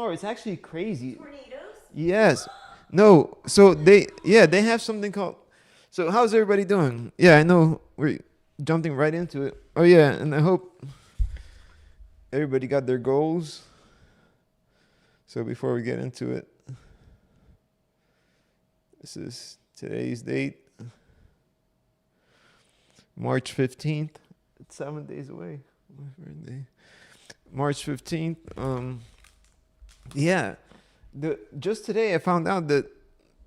It's actually crazy. Tornadoes? Yes. No. So they have something called. So how's everybody doing? Yeah, I know we're jumping right into it. Oh yeah, and I hope everybody got their goals. So before we get into it, this is today's date, March 15th. It's 7 days away. My birthday. March 15th. Yeah. Just today I found out that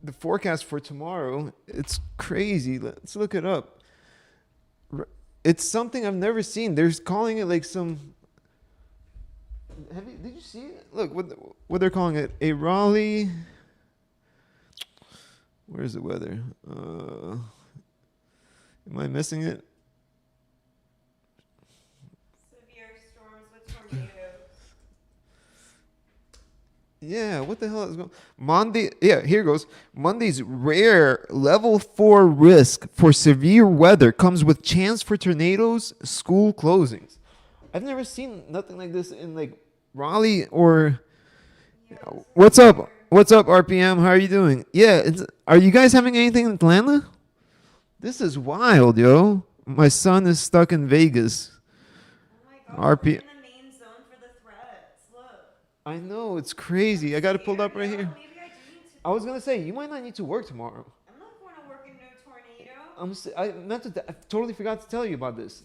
the forecast for tomorrow, it's crazy. Let's look it up. It's something I've never seen. They're calling it like some. Did you see it? Look what they're calling it. A Raleigh. Where's the weather? Am I missing it? Severe storms with tornadoes. Yeah, what the hell is going Monday? Yeah, here goes. Monday's rare level 4 risk for severe weather comes with chance for tornadoes, school closings. I've never seen nothing like this in like Raleigh or. Yeah, What's up? What's up, RPM? How are you doing? Yeah, are you guys having anything in Atlanta? This is wild, yo. My son is stuck in Vegas. oh my gosh, we're RP. in the main zone for the threats. Look. I know, it's crazy. I got it pulled up right here. Maybe I do need to. I was gonna say you might not need to work tomorrow. I'm not going to work in no tornado. I totally forgot to tell you about this.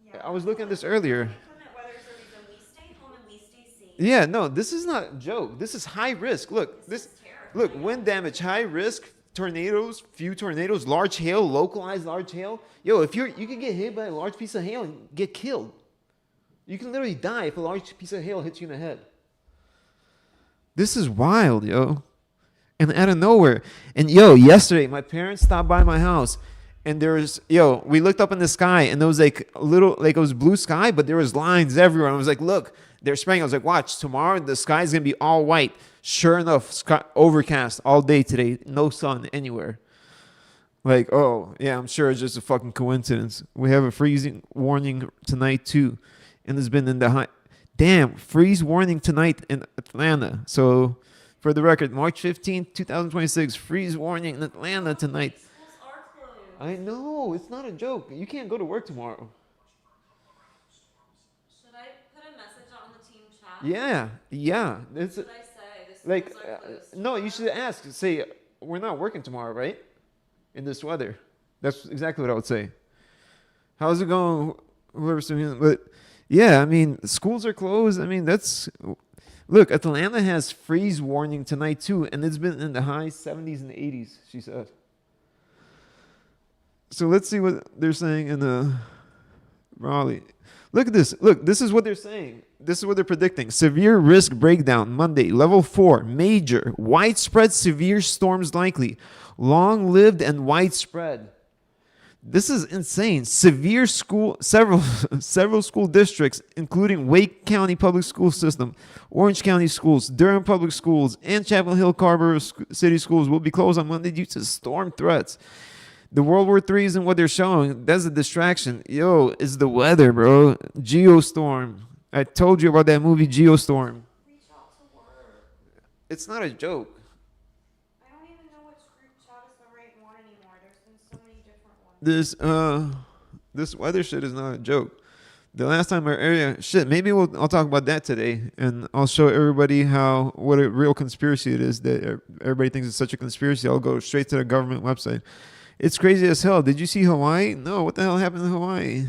Yeah. I was looking at this earlier. Inclement weather is the reason we stay home and we stay safe. Yeah, no, this is not a joke. This is high risk. Look, This is terrible. look, wind damage, high risk, tornadoes, few tornadoes, large hail, localized large hail. Yo, if you can get hit by a large piece of hail and get killed. You can literally die if a large piece of hail hits you in the head. This is wild, yo. And out of nowhere. And yo, yesterday my parents stopped by my house and we looked up in the sky and there was like a little, like it was blue sky, but there was lines everywhere. And I was like, look, they're spraying. I was like, watch, tomorrow the sky is going to be all white. Sure enough, sky, overcast all day today. No sun anywhere. Like, oh, yeah, I'm sure it's just a fucking coincidence. We have a freezing warning tonight too. And it's been in the high. Damn, freeze warning tonight in Atlanta. So, for the record, March 15th, 2026, freeze warning in Atlanta tonight. Schools are closed. I know, it's not a joke. You can't go to work tomorrow. Should I put a message out on the team chat? Yeah. What It's should I say? The like, schools are closed no, you tomorrow? should ask. Say, we're not working tomorrow, right? In this weather. That's exactly what I would say. How's it going? Whoever's doing it. But yeah, I mean, schools are closed. I mean, look, Atlanta has freeze warning tonight too, and it's been in the high 70s and 80s, she said. So let's see what they're saying in Raleigh. Look at this. Look, this is what they're saying. This is what they're predicting. Severe risk breakdown Monday, level 4, major, widespread severe storms likely, long-lived and widespread. This is insane. Several school districts, including Wake County Public School System, Orange County Schools, Durham Public Schools, and Chapel Hill Carver City Schools will be closed on Monday due to storm threats. The World War III isn't what they're showing. That's a distraction. Yo, it's the weather, bro. Geostorm. I told you about that movie, Geostorm. Reach out to work. It's not a joke. I don't even know which group chat is the right one anymore. There's been so many different ones. This weather shit is not a joke. The last time our area maybe I'll talk about that today, and I'll show everybody what a real conspiracy it is that everybody thinks it's such a conspiracy. I'll go straight to the government website. It's crazy as hell. Did you see Hawaii? No, what the hell happened in Hawaii?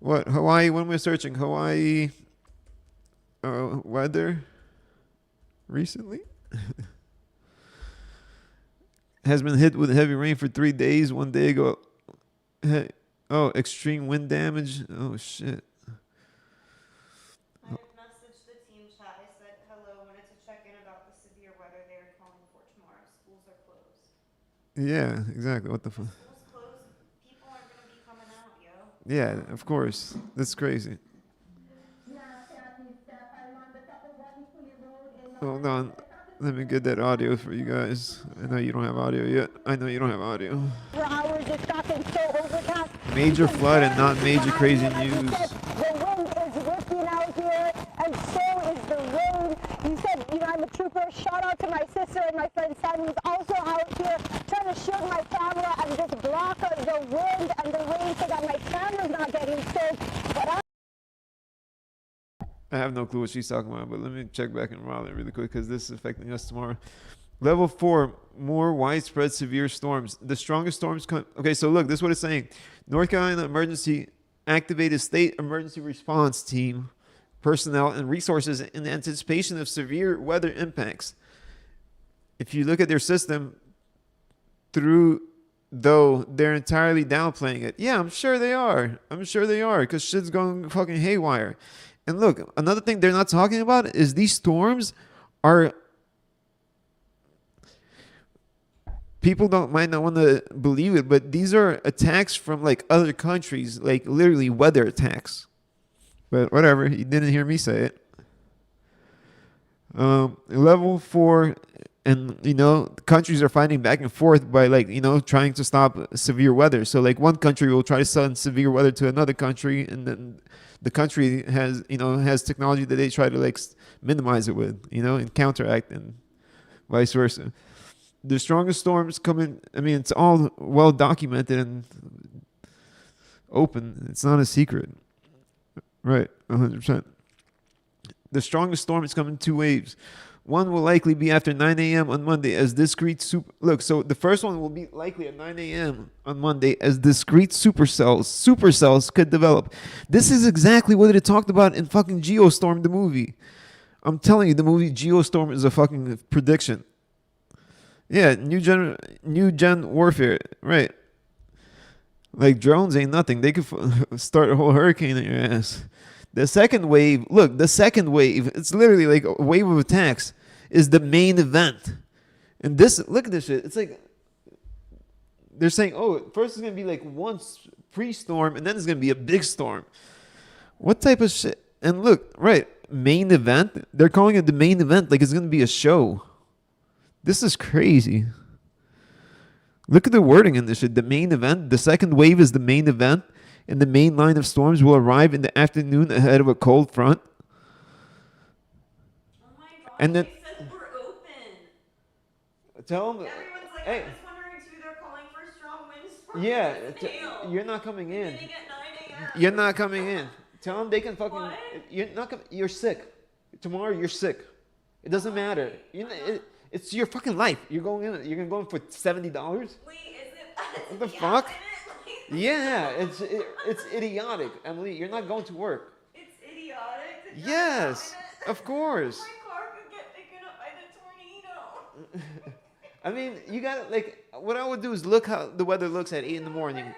What Hawaii? When we're searching Hawaii weather recently. Has been hit with heavy rain for 3 days. 1 day ago. Hey, extreme wind damage. Oh, shit. I messaged the team chat. I said, hello, wanted to check in about the severe weather they are calling for tomorrow. Schools are closed. Yeah, exactly. What the fuck? Schools closed. People aren't going to be coming out, yo. Yeah, of course. That's crazy. Hold on. Let me get that audio for you guys. I know you don't have audio yet. I know you don't have audio. For hours, it's gotten so overcast. Major flood and not major crazy news. The wind is whipping out here, and so is the rain. I'm a trooper. Shout out to my sister and my friend son who's also out here trying to shield my camera and just block the wind and the rain so that my camera's not getting soaked. But I have no clue what she's talking about, but let me check back in Raleigh really quick because this is affecting us tomorrow. Level 4, more widespread severe storms. The strongest storms come. Okay, so look, this is what it's saying. North Carolina Emergency activated state emergency response team personnel and resources in anticipation of severe weather impacts. If you look at their system, though they're entirely downplaying it. Yeah, I'm sure they are. Because shit's going fucking haywire. And look, another thing they're not talking about is these storms are. People might not want to believe it, but these are attacks from like other countries, like literally weather attacks. But whatever, you didn't hear me say it. Level 4, and countries are fighting back and forth by trying to stop severe weather. So like one country will try to send severe weather to another country, and then the country has technology that they try to minimize it with, and counteract, and vice versa. The strongest storms come in. I mean, it's all well documented and open. It's not a secret. Right, 100%. The strongest storm is coming in 2 waves. One will likely be after 9 a.m. on Monday as discrete so the first one will be likely at 9 a.m. on Monday as discrete supercells could develop. This is exactly what it talked about in fucking Geostorm, the movie. I'm telling you, the movie Geostorm is a fucking prediction. Yeah, new gen warfare, right? Like drones ain't nothing. They could start a whole hurricane in your ass. The second wave, it's literally like a wave of attacks, is the main event. And look at this shit. It's like they're saying, first it's gonna be like one pre-storm, and then it's gonna be a big storm. What type of shit? And look, right, main event. They're calling it the main event, like it's gonna be a show. This is crazy. Look at the wording in this shit. The main event. The second wave is the main event, and the main line of storms will arrive in the afternoon ahead of a cold front. Oh my god, and then, they said we're open. Tell them. Everyone's like, hey, I'm just wondering too, they're calling for strong windstorms. yeah, you're not coming in. Beginning at 9 a.m. You're not coming in. Tell them they can fucking. What? You're not. You're sick. Tomorrow you're sick. It doesn't matter. It's your fucking life. You're going in. You're gonna go in for $70. Wait, is it? What the fuck? Yeah, it's idiotic, Emily. You're not going to work. It's idiotic. To Yes, of course. My car could get taken up by the tornado. I mean, you gotta what I would do is look how the weather looks at 8 in the morning.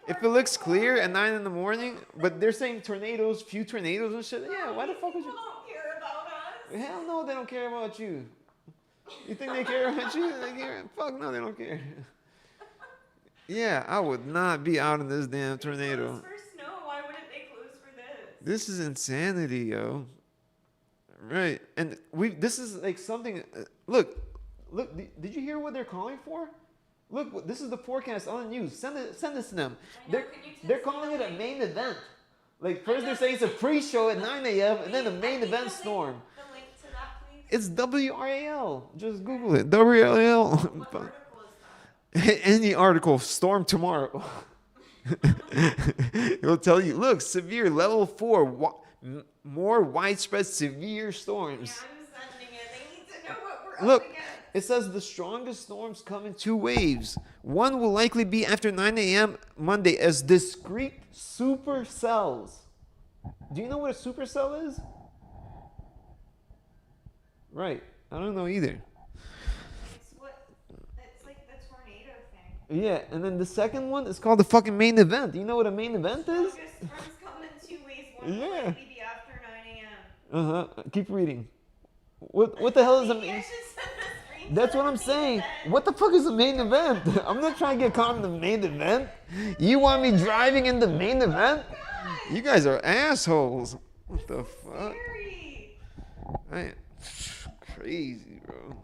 If it looks clear at 9 in the morning, but they're saying tornadoes, few tornadoes and shit. Yeah, why the fuck would you? People don't care about us. Hell no, they don't care about you. You think they care about you? They care? Fuck no, they don't care. Yeah, I would not be out in this damn tornado. Close for snow. Why wouldn't they close for this? This is insanity, yo. Right, and this is like something. Look. Did you hear what they're calling for? Look, this is the forecast on the news. Send this to them. They're calling it a main event. Like first they're saying it's a pre-show at 9 a.m. and then a main event storm. The link to that, please. It's WRAL. Just Google it. WRAL. What article is that? Any article, storm tomorrow. It'll tell you, look, severe level 4, more widespread severe storms. Yeah, I'm sending it. They need to know what we're Look, up against. it says the strongest storms come in 2 waves. One will likely be after 9 a.m. Monday as discrete supercells. Do you know what a supercell is? Right. I don't know either. It's like the tornado thing. Yeah, and then the second one is called the fucking main event. Do you know what a main event is? Strongest storms come in 2 ways. One will Yeah. likely be after 9 a.m. Keep reading. What the hell is a Maybe I main? should send a screenshot That's what of I'm the saying. event. What the fuck is the main event? I'm not trying to get caught in the main event. You want me driving in the main event? You guys are assholes. What the fuck? Scary. Crazy, bro.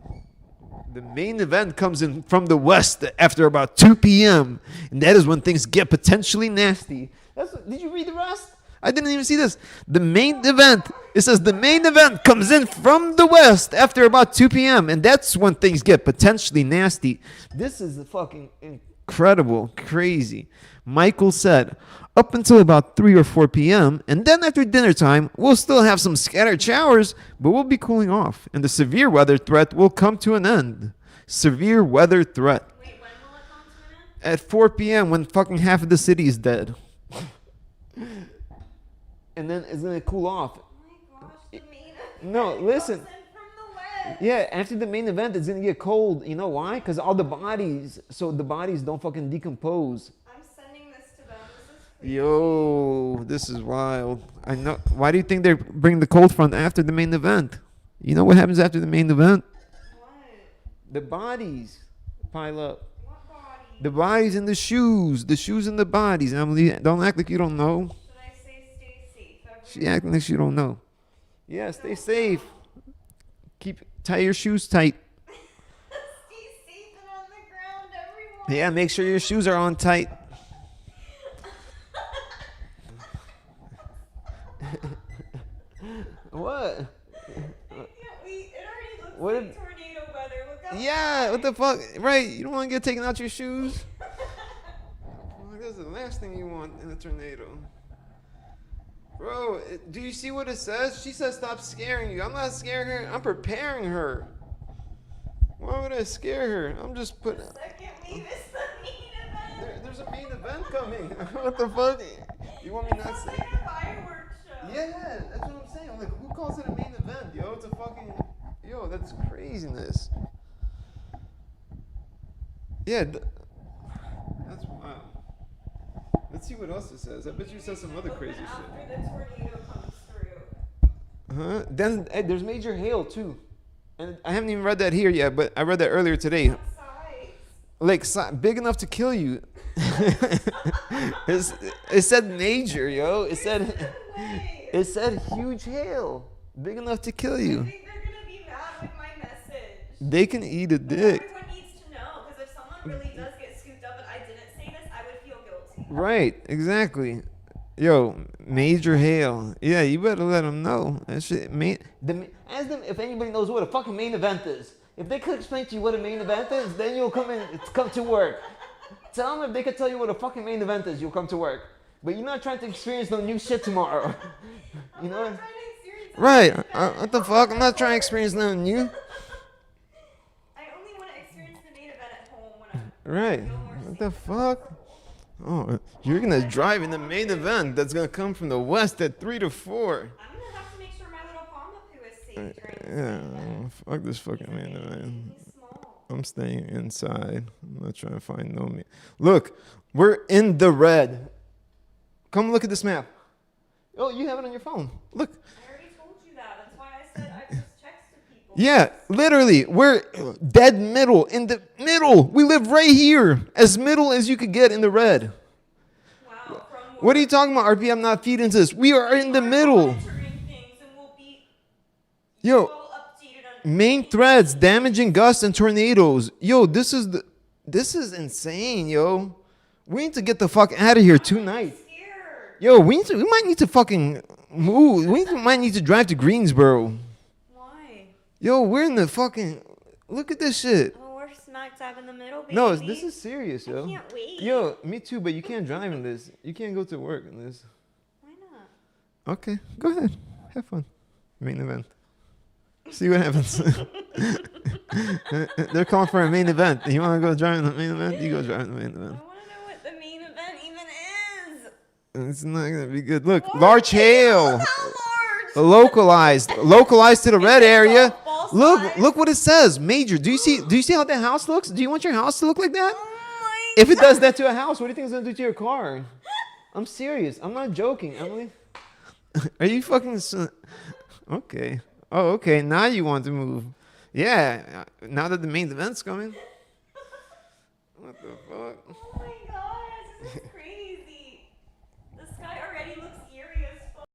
The main event comes in from the west after about 2 p.m. And that is when things get potentially nasty. Did you read the rest? I didn't even see this. The main event. It says the main event comes in from the west after about 2 p.m. And that's when things get potentially nasty. This is fucking incredible, crazy. Michael said, up until about 3 or 4 p.m. And then after dinner time, we'll still have some scattered showers, but we'll be cooling off. And the severe weather threat will come to an end. Severe weather threat. Wait, when will it come to an end? At 4 p.m. when fucking half of the city is dead. And then it's gonna cool off. Oh my gosh, the main No, listen. comes in from the west. Yeah, after the main event, it's gonna get cold. You know why? Because all the bodies, so the bodies don't fucking decompose. I'm sending this to them. This is crazy. Yo, this is wild. I know. Why do you think they bring the cold front after the main event? You know what happens after the main event? What? The bodies pile up. What body? The bodies and the shoes and the bodies. Emily, don't act like you don't know. Should I say stay safe? She acting like she don't know. Yeah, stay safe. Tie your shoes tight. Stay safe and on the ground, everyone. Yeah, make sure your shoes are on tight. What? I can't wait. It already looks What like if- tornado weather. Look outside. Yeah, what the fuck? Right, you don't want to get taken out your shoes. Well, that's the last thing you want in a tornado. Bro, do you see what it says? She says stop scaring you. I'm not scaring her. I'm preparing her. Why would I scare her? I'm just putting... Second wave is the main event. There's a main event coming. What the fuck? You want me not It's to like say? a fireworks show. Yeah, that's what I'm saying. I'm like, who calls it a main event, yo? It's a fucking... Yo, that's craziness. Yeah, that's wild. Let's see what else it says. I bet you it says some other crazy shit. After the tornado comes through. Huh? Then there's major hail too, and I haven't even read that here yet, but I read that earlier today. What size? Like big enough to kill you. It said major, yo. It said Way. it said huge hail, big enough to kill I you. think they're gonna be mad with my message. They can eat a But dick. everyone needs to know, because if someone really does get scooped up and I didn't say this, I would feel guilty. Right, exactly. Yo, major hail. Yeah, you better let them know. That shit. Ask them if anybody knows what a fucking main event is. If they could explain to you what a main event is, then you'll come to work. Tell them if they could tell you what a fucking main event is, you'll come to work. But you're not trying to experience no new shit tomorrow. You know? I'm not trying to experience Right. anything. What the fuck? I'm not trying to experience nothing new. I only want to experience the main event at home when I'm Right. feel more What safe. the fuck? Oh, you're gonna drive in the main event that's gonna come from the west at 3 to 4. I'm gonna have to make sure my little Palma poo is safe during this Yeah, main event. fuck this fucking main event. He's small. I'm staying inside. I'm not trying to find no me. Look, we're in the red. Come look at this map. Oh, you have it on your phone. Look. I already told you that. That's why I said I just texted people. Yeah, literally, we're dead middle, in the middle. We live right here, as middle as you could get in the red. Wow. What are you talking about, RP? I'm not feeding into this. We are in the middle. Monitoring things and we'll be Yo, all updated on main threads, damaging gusts and tornadoes. Yo, this is insane, yo. We need to get the fuck out of here tonight. scared. Yo, we might need to fucking move. Might need to drive to Greensboro. Why? Yo, we're in the fucking. Look at this shit. Oh, we're smack dab in the middle, baby. No, this is serious, yo. I can't wait. Yo, me too, but you can't drive in this. You can't go to work in this. Why not? Okay, go ahead. Have fun. Main event. See what happens. They're calling for a main event. You want to go drive in the main event? You go drive in the main I event. want to know what the main event even is. It's not going to be good. Look, large hail. How large? Localized to the red area. False Look, size? look what it says. Major. Do you see how that house looks? Do you want your house to look like that? Oh my If it does that to a house, what do you think it's gonna do to your car? I'm serious. I'm not joking, Emily. Are you fucking? Okay. Oh, okay. Now you want to move? Yeah. Now that the main event's coming. What the fuck? Oh my gosh, this is crazy. The sky already looks eerie as fuck.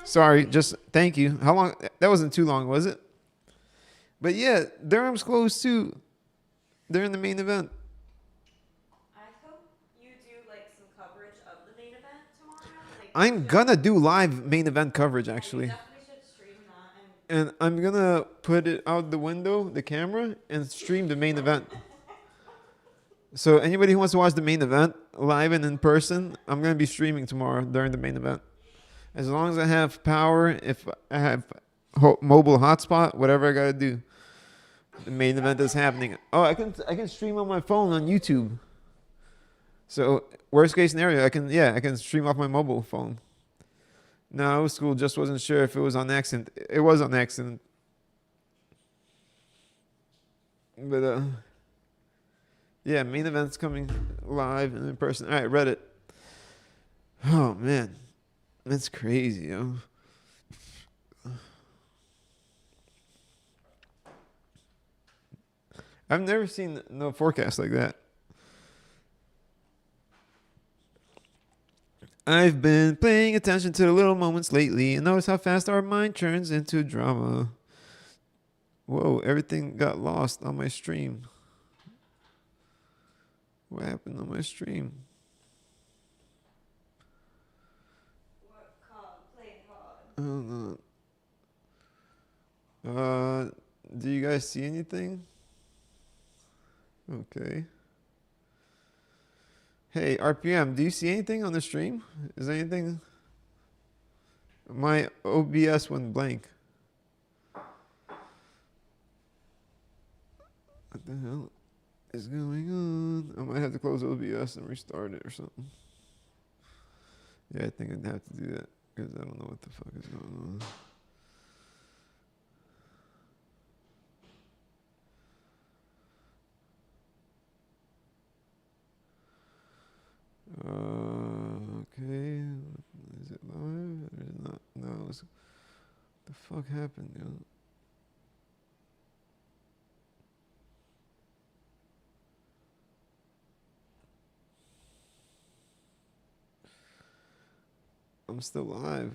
Sorry, just thank you. How long? That wasn't too long, was it? But yeah, Durham's close too. They're in the main event. I hope you do like some coverage of the main event tomorrow. Like, I'm gonna do live main event coverage you actually. definitely should stream that. And And I'm gonna put it out the window, the camera, and stream the main event. So anybody who wants to watch the main event live and in person, I'm gonna be streaming tomorrow during the main event. As long as I have power, if I have mobile hotspot, whatever I gotta do, the main event is happening. Oh, I can stream on my phone on YouTube. So worst case scenario, I can stream off my mobile phone. No, school just wasn't sure if it was on accident. It was on accident. But yeah, main event's coming live and in person. All right, Reddit. Oh man, that's crazy, yo. I've never seen no forecast like that. I've been paying attention to the little moments lately and notice how fast our mind turns into drama. Whoa, everything got lost on my stream. What happened on my stream? work hard, play hard. I don't know. Do you guys see anything? Okay. Hey, RPM, do you see anything on the stream? Is there anything? My OBS went blank. What the hell is going on? I might have to close OBS and restart it or something. Yeah, I think I'd have to do that because I don't know what the fuck is going on. Okay. Is it live or is it not? No. What the fuck happened, yo? I'm still live.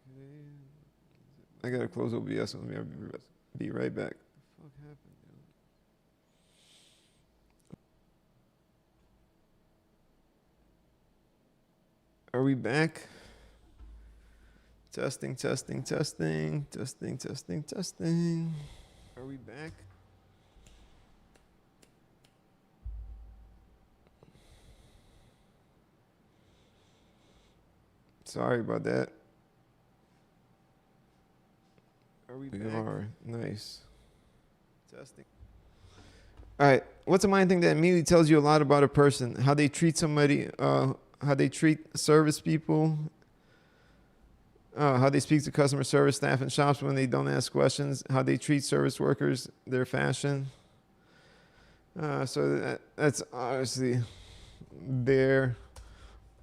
Okay. I gotta close OBS. Let me be right back. What the fuck happened, yo? Are we back? Testing, testing, testing, testing, testing, testing. Are we back? Sorry about that. Are we back? We are. Nice. Testing. All right. What's a mind thing that immediately tells you a lot about a person? How they treat somebody, how they treat service people, how they speak to customer service staff in shops when they don't ask questions, how they treat service workers, their fashion. So that's obviously their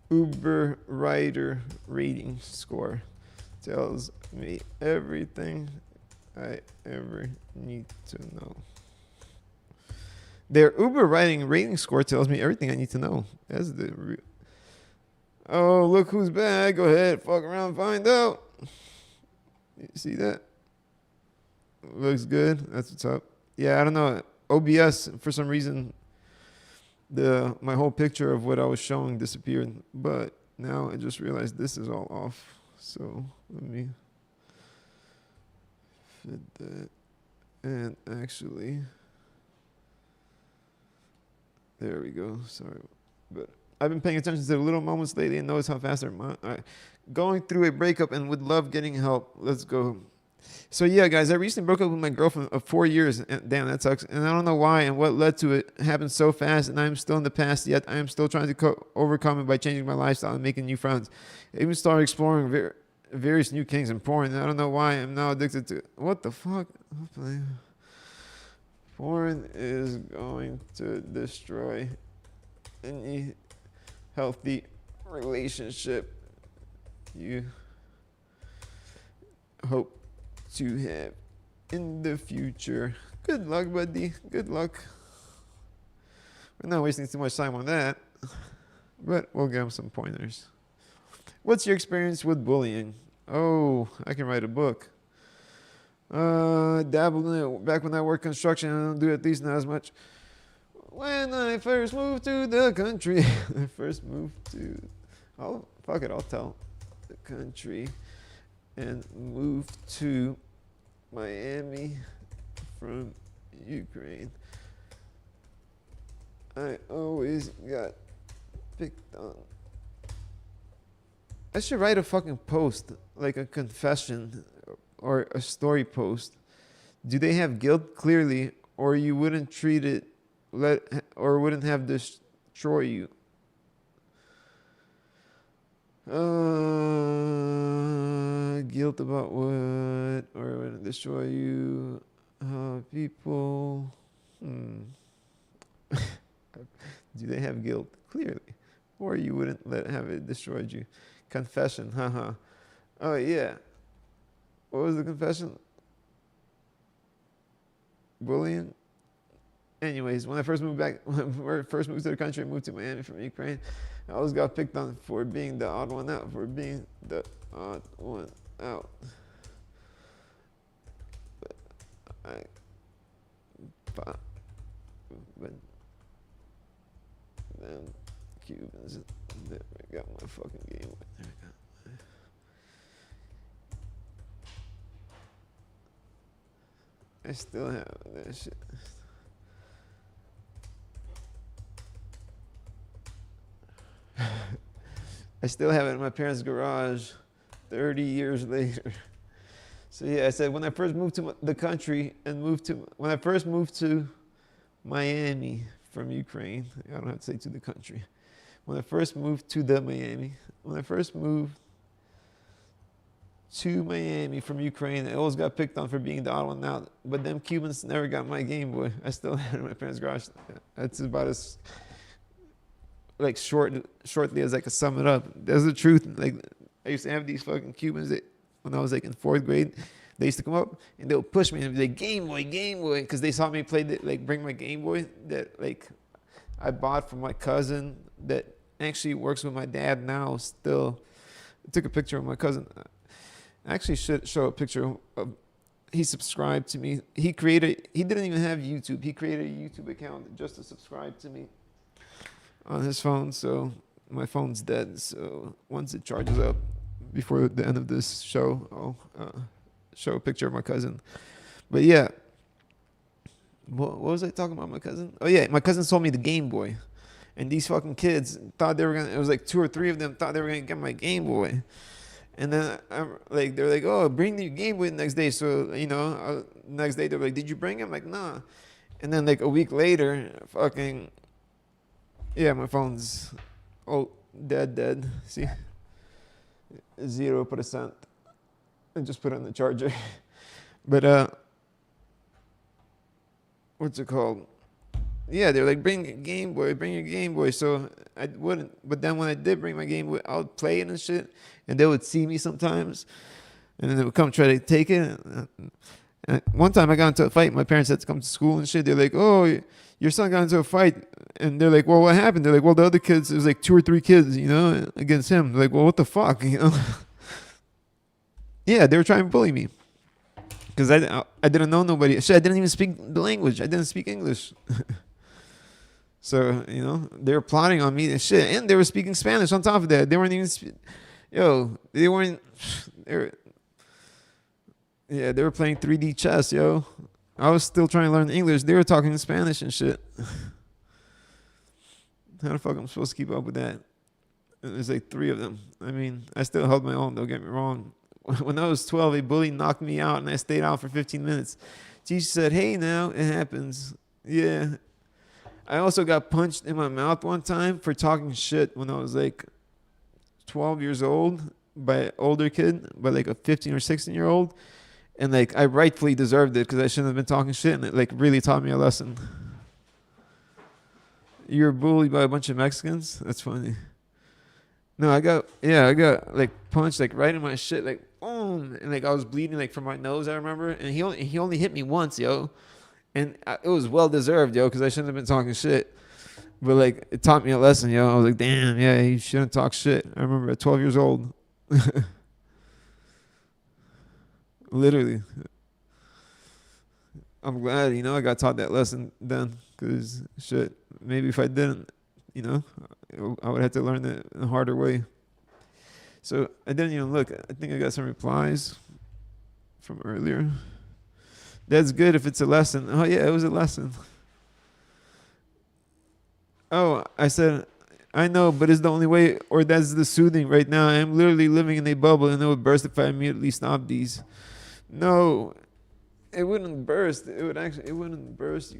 Uber rider rating score. Tells me everything I ever need to know. Their Uber riding rating score tells me everything I need to know. That's the oh, look who's back. Go ahead, fuck around, find out. You see that? Looks good. That's what's up. Yeah, I don't know. OBS, for some reason, my whole picture of what I was showing disappeared. But now I just realized this is all off. So let me fit that. And actually, there we go. Sorry. But I've been paying attention to the little moments lately and notice how fast they're going through a breakup and would love getting help. Let's go. So yeah, guys, I recently broke up with my girlfriend of 4 years. And damn, that sucks. And I don't know why and what led to it. It happened so fast, and I'm still in the past. Yet I am still trying to overcome it by changing my lifestyle and making new friends. I even started exploring various new kinks and porn. And I don't know why I'm now addicted to what the fuck. Porn is going to destroy any healthy relationship you hope to have in the future. Good luck, buddy. Good luck. We're not wasting too much time on that, but we'll give him some pointers. What's your experience with bullying? Oh, I can write a book. Dabbled in it back when I worked construction. I don't do it, at least not as much. When I first moved to the country, oh, fuck it, I'll tell. The country and moved to Miami from Ukraine. I always got picked on. I should write a fucking post, like a confession or a story post. Do they have guilt? Clearly, or you wouldn't treat it, or wouldn't have destroy you. Guilt about what? Or wouldn't destroy you? People. Do they have guilt? Clearly, or you wouldn't have it destroyed you. Confession, haha. Oh yeah. What was the confession? Bullying. Anyways, when I first moved to the country, I moved to Miami from Ukraine. I always got picked on for being the odd one out. But then Cubans never got my fucking game. I still have that shit. I still have it in my parents' garage 30 years later. So yeah, I said when I first moved to the country and when I first moved to Miami from Ukraine, I don't have to say to the country. When I first moved to Miami from Ukraine, I always got picked on for being the odd one out. But them Cubans never got my Game Boy. I still had it in my parents' garage. That's about as like shortly as I could sum it up. That's the truth. Like I used to have these fucking Cubans that when I was like in 4th grade, they used to come up and they would push me and be like, Game Boy, because they saw me play bring my Game Boy that like I bought from my cousin that actually works with my dad now still. I took a picture of my cousin. I actually should show a picture of, he subscribed to me. He didn't even have YouTube. He created a YouTube account just to subscribe to me on his phone. So my phone's dead. So once it charges up before the end of this show, I'll show a picture of my cousin. But yeah, what was I talking about my cousin? Oh yeah, my cousin sold me the Game Boy. And these fucking kids thought they were it was like 2 or 3 of them thought they were gonna get my Game Boy. And then they're like, oh, bring the Game Boy the next day. So, next day they're like, did you bring it? I'm like, nah. And then like a week later, fucking, yeah, my phone's dead. See? 0%. I just put it on the charger. But, what's it called? Yeah, they're like, bring your Game Boy. So I wouldn't. But then when I did bring my Game Boy, I would play it and shit. And they would see me sometimes. And then they would come try to take it. And one time I got into a fight. My parents had to come to school and shit. They're like, oh, your son got into a fight. And they're like, well, what happened? They're like, well, the other kids, it was like 2 or 3 kids, against him. They're like, well, what the fuck, Yeah, they were trying to bully me. Because I didn't know nobody. Shit, I didn't even speak the language. I didn't speak English. So, they were plotting on me and shit. And they were speaking Spanish on top of that. They weren't even, they were playing 3D chess, yo. I was still trying to learn English. They were talking Spanish and shit. How the fuck am I supposed to keep up with that? There's like 3 of them. I mean, I still held my own, don't get me wrong. When I was 12, a bully knocked me out and I stayed out for 15 minutes. Teacher said, hey, now, it happens. Yeah. I also got punched in my mouth one time for talking shit when I was like 12 years old by an older kid, by like a 15 or 16-year-old. And like I rightfully deserved it because I shouldn't have been talking shit, and it like really taught me a lesson. You were bullied by a bunch of Mexicans? That's funny. No, I got like punched like right in my shit, like boom, and like I was bleeding like from my nose, I remember. And he only hit me once, yo. And it was well deserved, yo, because I shouldn't have been talking shit. But like, it taught me a lesson, yo. I was like, damn, yeah, you shouldn't talk shit. I remember at 12 years old. Literally. I'm glad, I got taught that lesson then. Because, shit, maybe if I didn't, I would have to learn it in a harder way. So, I didn't even look. I think I got some replies from earlier. That's good if it's a lesson. Oh, yeah, it was a lesson. Oh, I said, I know, but it's the only way, or that's the soothing right now. I'm literally living in a bubble and it would burst if I immediately stopped these. No, it wouldn't burst. It wouldn't burst.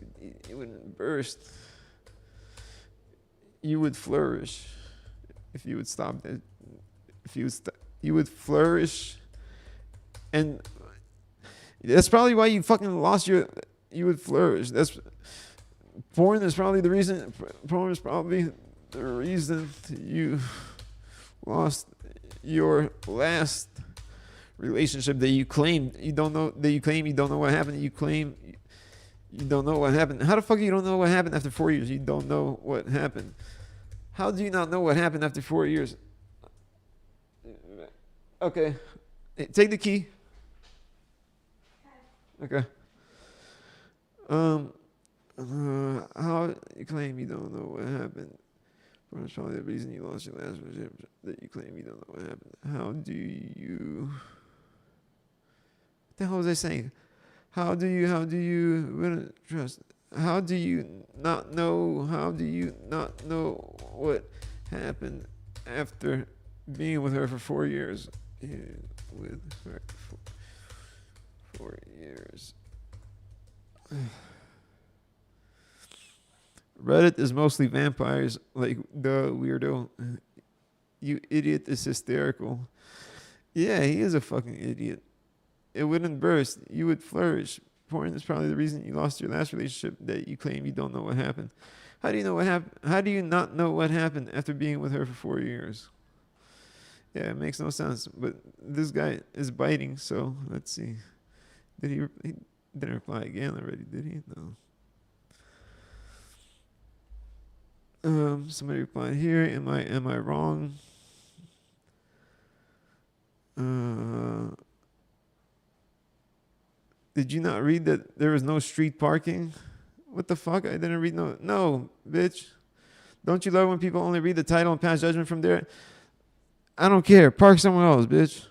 It wouldn't burst. You would flourish if you would stop that. You would flourish. And that's probably why you fucking lost you would flourish. Porn is probably the reason you lost your last relationship that you claimed you don't know what happened. You claim you don't know what happened. How the fuck you don't know what happened after 4 years? You don't know what happened. How do you not know what happened after 4 years? Okay. Hey, take the key. Okay. How you claim you don't know what happened? That's probably the reason you lost your last relationship. That you claim you don't know what happened. How do you? What the hell was I saying? How do you trust? How do you not know? How do you not know what happened after being with her for 4 years? With her for 4 years. Reddit is mostly vampires, like the weirdo. You idiot is hysterical. Yeah, he is a fucking idiot. It wouldn't burst. You would flourish. Porn is probably the reason you lost your last relationship that you claim you don't know what happened. How do you know what happened? How do you not know what happened after being with her for 4 years? Yeah, it makes no sense. But this guy is biting, so let's see. He didn't reply again already, did he? No. Somebody replied here. Am I wrong? Did you not read that there was no street parking? What the fuck? I didn't read no, bitch. Don't you love when people only read the title and pass judgment from there? I don't care. Park somewhere else, bitch.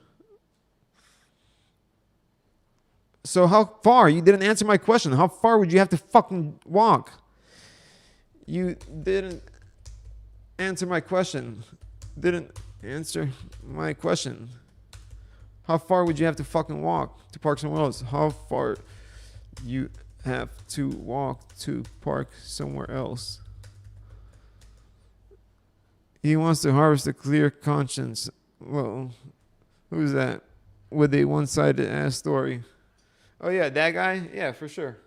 So how far? You didn't answer my question. How far would you have to fucking walk? You didn't answer my question. How far would you have to fucking walk to park somewhere else? How far you have to walk to park somewhere else? He wants to harvest a clear conscience. Well, who's that? With a one-sided ass story. Oh yeah, that guy? Yeah, for sure.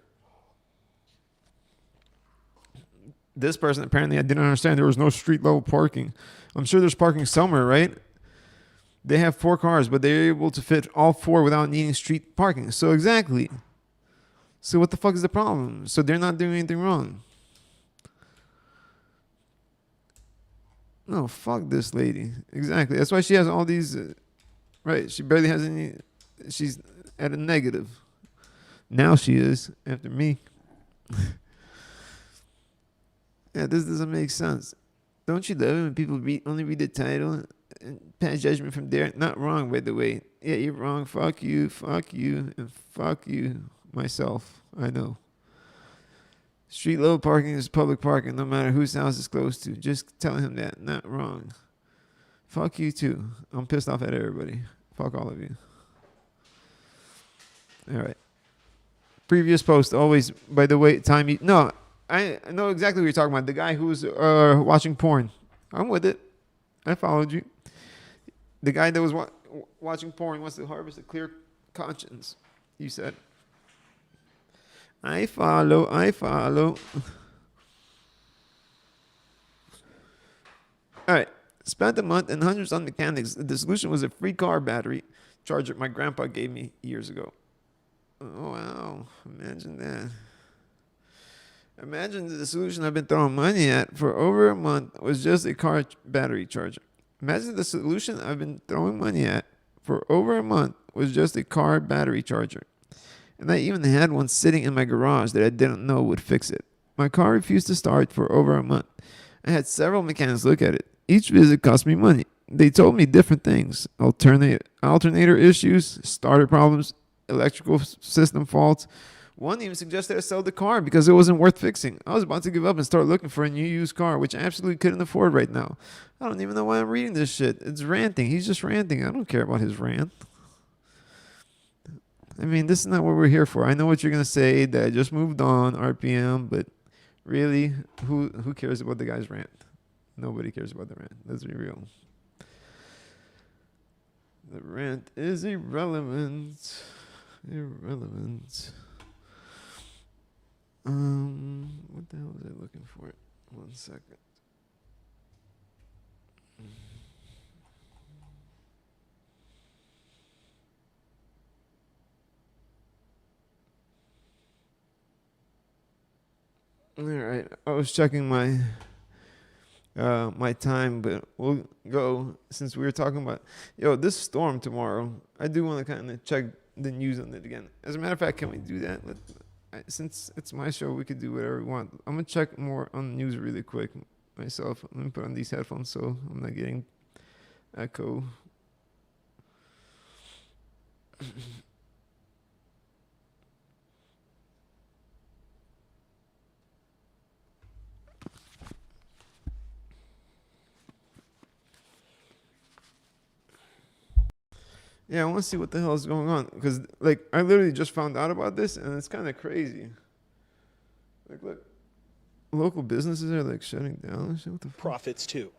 This person, apparently I didn't understand there was no street level parking. I'm sure there's parking somewhere, right? They have 4 cars, but they're able to fit all 4 without needing street parking. So exactly. So what the fuck is the problem? So they're not doing anything wrong. No, fuck this lady. Exactly. That's why she has all these... right, she barely has any... She's at a negative. Now she is, after me. Yeah, this doesn't make sense. Don't you love it when people only read the title and pass judgment from there? Not wrong, by the way. Yeah, you're wrong. Fuck you, and fuck you myself. I know. Street level parking is public parking, no matter whose house it's close to. Just tell him that. Not wrong. Fuck you too. I'm pissed off at everybody. Fuck all of you. All right. Previous post, always, by the way, time you... No, I know exactly what you're talking about. The guy who's watching porn. I'm with it. I followed you. The guy that was watching porn wants to harvest a clear conscience, you said. I follow. All right. Spent a month and hundreds on mechanics. The solution was a free car battery charger my grandpa gave me years ago. Oh, wow. Imagine that. Imagine the solution I've been throwing money at for over a month was just a car battery charger. Imagine the solution I've been throwing money at for over a month was just a car battery charger. And I even had one sitting in my garage that I didn't know would fix it. My car refused to start for over a month. I had several mechanics look at it. Each visit cost me money. They told me different things: alternator issues, starter problems, electrical system faults. One even suggested I sell the car because it wasn't worth fixing. I was about to give up and start looking for a new used car, which I absolutely couldn't afford right now. I don't even know why I'm reading this shit. It's ranting. He's just ranting. I don't care about his rant. I mean, this is not what we're here for. I know what you're going to say, that I just moved on, RPM, but really, who cares about the guy's rant? Nobody cares about the rant. Let's be real. The rant is irrelevant. Irrelevant. What the hell was I looking for? 1 second. All right, I was checking my my time, but we'll go since we were talking about this storm tomorrow. I do want to kind of check the news on it again. As a matter of fact, can we do that? Since it's my show, we could do whatever we want. I'm gonna check more on the news really quick myself. Let me put on these headphones so I'm not getting echo. Yeah, I want to see what the hell is going on, because I literally just found out about this and it's kind of crazy. Look, local businesses are shutting down and shit. What the fuck? Profits too.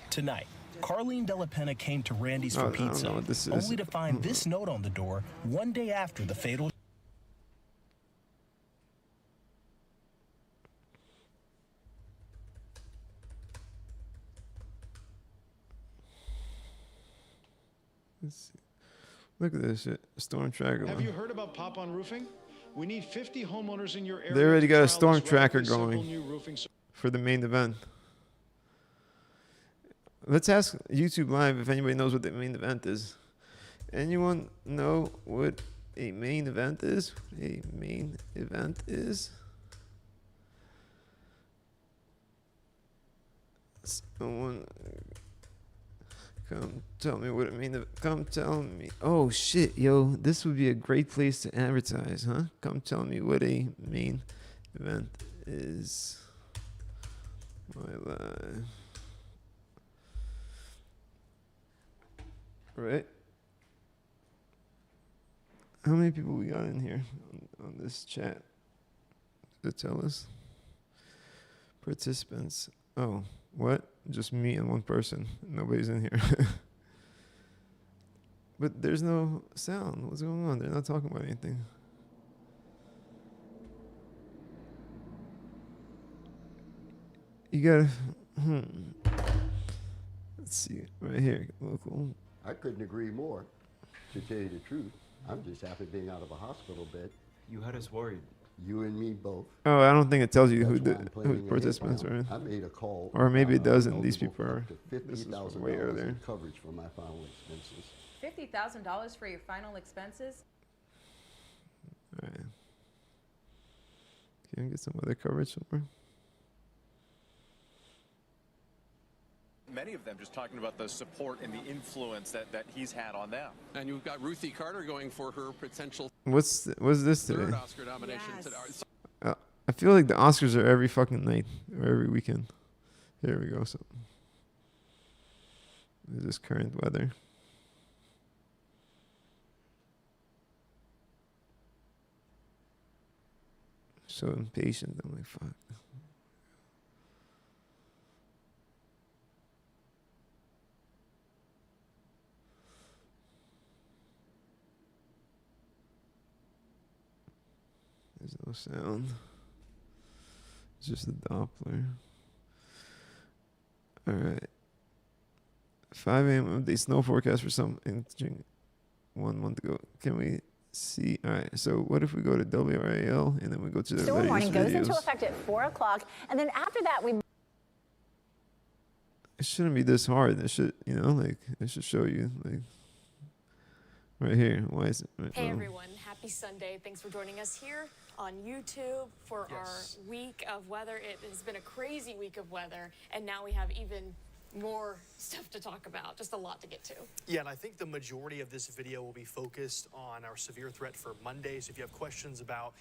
Tonight, Carlene Della Penna came to Randy's for pizza, only to find this note on the door one day after the fatal. Let's see. Look at this shit. Storm tracker. Have you heard about Pop-On Roofing? We need 50 homeowners in your area. They already got a storm tracker going for the main event. Let's ask YouTube Live if anybody knows what the main event is. Anyone know what a main event is? A main event is? Someone come tell me what it means. Come tell me. Oh shit, yo, this would be a great place to advertise, huh? Come tell me what a main event is. My life. Right? How many people we got in here on this chat to tell us? Participants. Oh, what? Just me and one person. Nobody's in here. But there's no sound. What's going on? They're not talking about anything. You gotta. Let's see. Right here. Local. I couldn't agree more. To tell you the truth, I'm just happy being out of a hospital bed. You had us worried. You and me both. Oh, I don't think it tells you who That's why the I'm who playing participants it are. now. I made a call. Or maybe it doesn't. These eligible people for are. up to This is from $50,000 way earlier. in coverage for my final expenses. $50,000 for your final expenses? All right. Can we get some other coverage somewhere? Many of them just talking about the support and the influence that he's had on them. And you've got Ruthie Carter going for her potential What's this today? third Oscar nomination today. I feel like the Oscars are every fucking night or every weekend. Here we go. So this is current weather. So impatient. I'm like, fuck. There's no sound. It's just a Doppler. All right. 5 a.m. update snow forecast for some interesting 1 month ago. Can we see. All right. So what if we go to WRAL and then we go to the Storm warning goes into videos? effect at 4 o'clock, and then after that we. It shouldn't be this hard. It should, you know, like it should show you, like right here. Why is it? Right, Hey everyone, happy Sunday. Thanks for joining us here on YouTube for our week of weather. It has been a crazy week of weather, and now we have even more stuff to talk about. Just a lot to get to. Yeah, and I think the majority of this video will be focused on our severe threat for Monday. So if you have questions about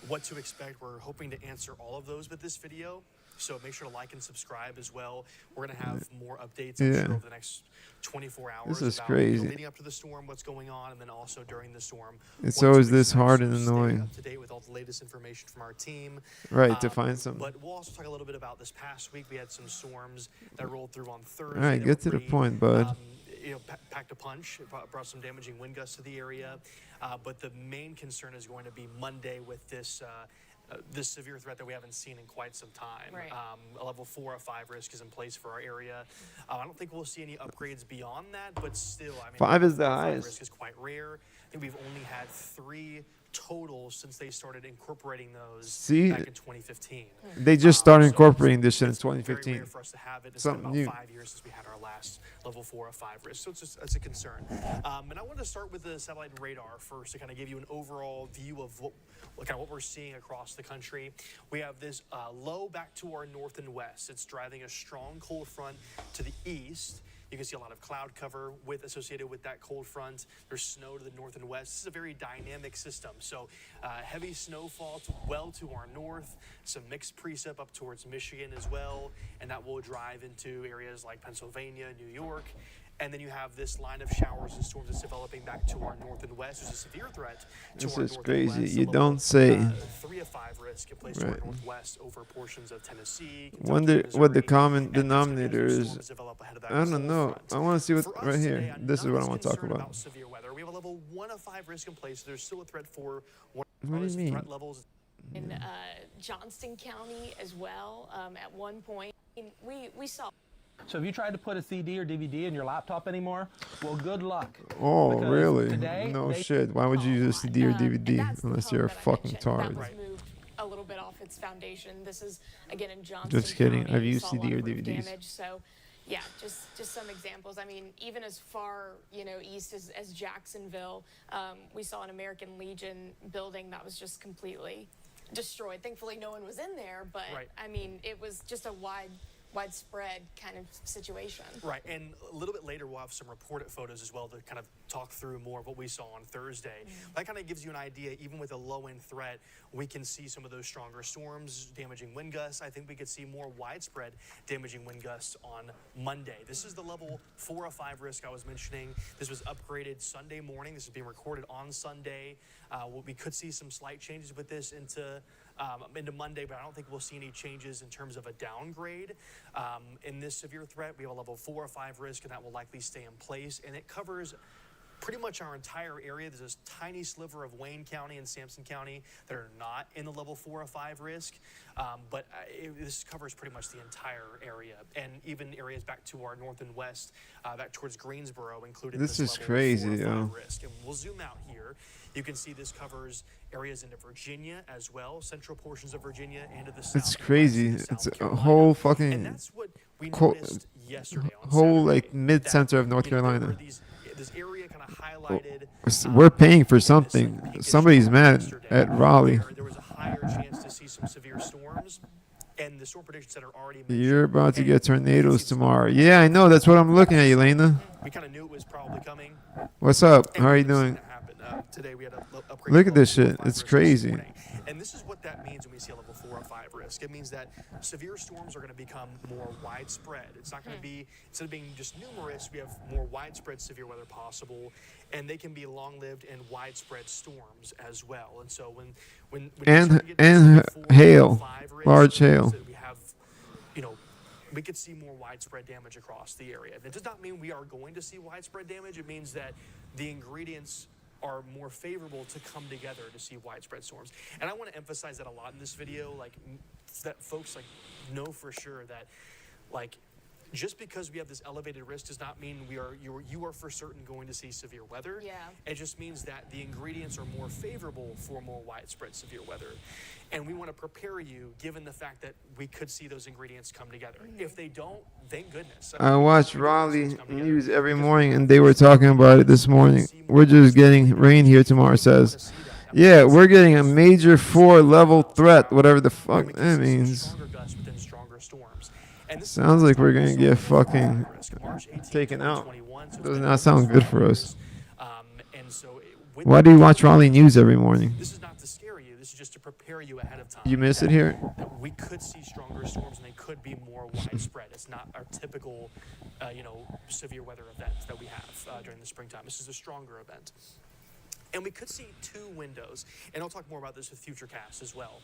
what to expect, we're hoping to answer all of those with this video. So make sure to like and subscribe as well. We're going to have more updates, I'm sure, over the next 24 hours. This is about, crazy. Leading up to the storm, what's going on, and then also during the storm. It's always this hard and Stay annoying. up to date with all the latest information from our team. Right, to find something. But we'll also talk a little bit about this past week. We had some storms that rolled through on Thursday. All right, get to the point, bud. You know, packed a punch. It brought some damaging wind gusts to the area. But the main concern is going to be Monday with this this severe threat that we haven't seen in quite some time. Right. A level 4 or 5 risk is in place for our area. I don't think we'll see any upgrades beyond that, but still, I mean, 5 is the 5 highest. risk is quite rare. I think we've only had 3 total since they started incorporating those back in 2015. They just started incorporating this shit in It's very 2015. rare for us to have it. It's Something been new. about 5 years since we had our last level 4 or 5 risk, so it's a concern. And I want to start with the satellite and radar first to kind of give you an overall view of what we're seeing across the country. We have this low back to our north and west. It's driving a strong cold front to the east. You can see a lot of cloud cover associated with that cold front. There's snow to the north and west. This is a very dynamic system. So heavy snowfall to our north, some mixed precip up towards Michigan as well, and that will drive into areas like Pennsylvania, New York. And then you have this line of showers and storms that's developing back to our north and west. There's a severe threat to This our is north crazy. and west. You don't say. 3 of 5 risk in place to our northwest over portions of Tennessee. Wonder Kentucky, what the Missouri, common and there's gonna be denominator some is. storms develop ahead of that I don't cold know. front. I want to see what For us right here. today, I'm This is not what I as want to talk concerned about. Severe weather. We have a level 1 of 5 risk in place. There's still a threat for one What do you mean? threat levels. In Johnston County as well, at one point, we saw. So if you tried to put a CD or DVD in your laptop anymore, well, good luck. Oh, Because really? today, No shit. Why would you use a CD or DVD unless you're a fucking That tard? was moved a little bit off its foundation. This is again in Johnston Just kidding. County. I've We used saw a lot CD or of roof DVDs. damage, so yeah, just some examples. I mean, even as far east as Jacksonville, we saw an American Legion building that was just completely destroyed. Thankfully, no one was in there, but I mean, it was just a widespread kind of situation. Right, and a little bit later we'll have some reported photos as well to kind of talk through more of what we saw on Thursday. That kind of gives you an idea, even with a low-end threat, we can see some of those stronger storms, damaging wind gusts. I think we could see more widespread damaging wind gusts on Monday. This is the level 4 or 5 risk I was mentioning. This was upgraded Sunday morning. This is being recorded on Sunday. We could see some slight changes with this into Monday, but I don't think we'll see any changes in terms of a downgrade. In this severe threat, we have a level 4 or 5 risk, and that will likely stay in place. And it covers pretty much our entire area. There's this tiny sliver of Wayne County and Sampson County that are not in the level 4 or 5 risk, but this covers pretty much the entire area, and even areas back to our north and west, back towards Greensboro, included. This is level crazy, 4 or 5 yo. risk. And we'll zoom out here. You can see this covers areas into Virginia as well, central portions of Virginia and to the south. It's crazy. and west into It's South a Carolina. whole And fucking that's what we noticed yesterday on whole Saturday, like mid-center of North there were Carolina. this area kind of highlighted. We're paying for something. Somebody's mad at Raleigh. There was a higher chance to see some severe storms, and the storm prediction center already mentioned. You're about to get tornadoes tomorrow. Yeah, I know. That's what I'm looking at, Elena. We kind of knew it was probably coming. What's up? How are you doing? Today we had a upgrade. Look at this to level shit. 5 It's risk this crazy. morning. And this is what that means when we see a level 4 or 5 risk. It means that severe storms are going to become more widespread. It's not going to be, instead of being just numerous, we have more widespread severe weather possible, and they can be long-lived and widespread storms as well. And so when you start to get to 4 or hail, 5 risk, large it means hail. that we have, we could see more widespread damage across the area. That does not mean we are going to see widespread damage. It means that the ingredients are more favorable to come together to see widespread storms. And I want to emphasize that a lot in this video, like that folks know for sure that just because we have this elevated risk does not mean you are for certain going to see severe weather. Yeah. It just means that the ingredients are more favorable for more widespread severe weather. And we want to prepare you given the fact that we could see those ingredients come together. If they don't, thank goodness. I watch Raleigh news every morning, and they were talking about it this morning. We're just getting rain here tomorrow, says. Yeah, we're getting a major 4-level threat, whatever the fuck that means. Sounds like we're going to get fucking taken out. Does not sound good for us. Why do you watch Raleigh news every morning? This is not to scare you. This is just to prepare you ahead of time. You miss it here? We could see stronger storms, and they could be more widespread. It's not our typical, severe weather event that we have during the springtime. This is a stronger event. And we could see 2 windows, and I'll talk more about this with Futurecast as well.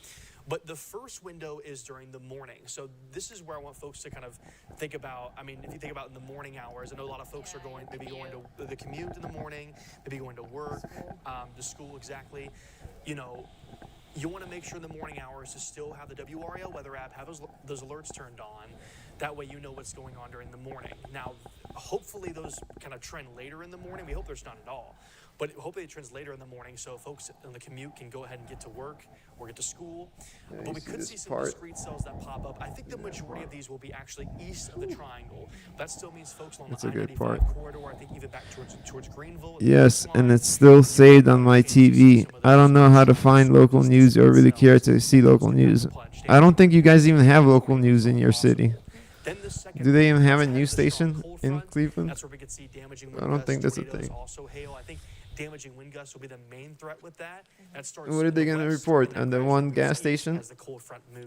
But the first window is during the morning. So this is where I want folks to kind of think about, if you think about in the morning hours, I know a lot of folks are going to the commute in the morning, maybe going to work, to school, exactly. You want to make sure in the morning hours to still have the WRAL weather app, have those alerts turned on. That way you know what's going on during the morning. Now, hopefully those kind of trend later in the morning. We hope there's none at all. But hopefully it trends later in the morning so folks on the commute can go ahead and get to work or get to school. Yeah, but we could see some discrete cells that pop up. I think the majority of these will be actually east of the triangle. That still means folks along the I-95 corridor, I think even back towards Greenville. Yes, and it's still saved on my TV. I don't know how to find local news or really care to see local news. I don't think you guys even have local news in your city. Do they even have a news station in Cleveland? That's where we could see damaging I don't think that's a thing. Also hail. I think damaging wind gusts will be the main threat with that. What are they going to report on the one gas station?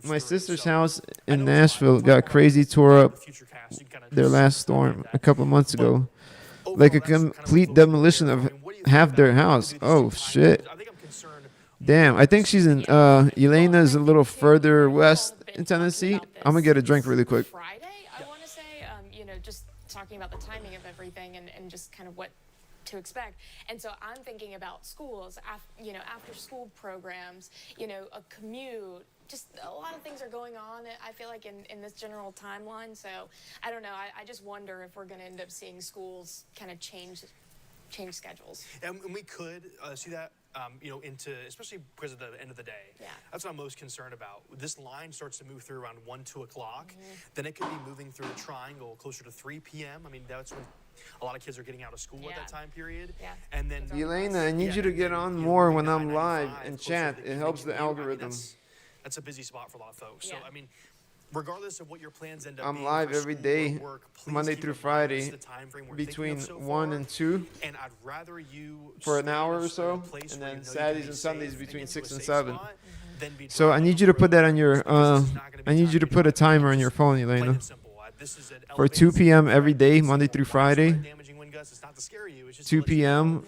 My sister's house in Nashville got crazy tore up their last storm a couple of months ago. Like a complete demolition of half their house. Oh, shit. Damn, I think she's in, Elena's a little further west in Tennessee. I'm going to get a drink really quick. Friday, I want to say, just talking about the timing of everything and just kind of what to expect. And so I'm thinking about schools, after school programs, a commute, just a lot of things are going on, I feel like, in this general timeline. So I don't know. I just wonder if we're going to end up seeing schools kind of change schedules. And we could see that, especially because of the end of the day. Yeah. That's what I'm most concerned about. This line starts to move through around 1, 2 o'clock. Then it could be moving through a triangle closer to 3 p.m. That's when a lot of kids are getting out of school at that time period. Yeah. And then Elena, I need you to get on more when I'm live and chat. It helps the algorithm. That's a busy spot for a lot of folks. So, regardless of what your plans end up I'm being live for every school day, or work, Monday keep through in mind Friday, this is the time frame we're between thinking of so 1 far. and 2 And I'd rather you for an stay hour in or a so, place and where then you know Saturdays you and can Sundays save between and get 6 to a and safe 7. spot, then be So I need you to put that on your, I need you to put a timer on your phone, Elena. For 2 p.m. every day, Monday through Friday. 2 p.m.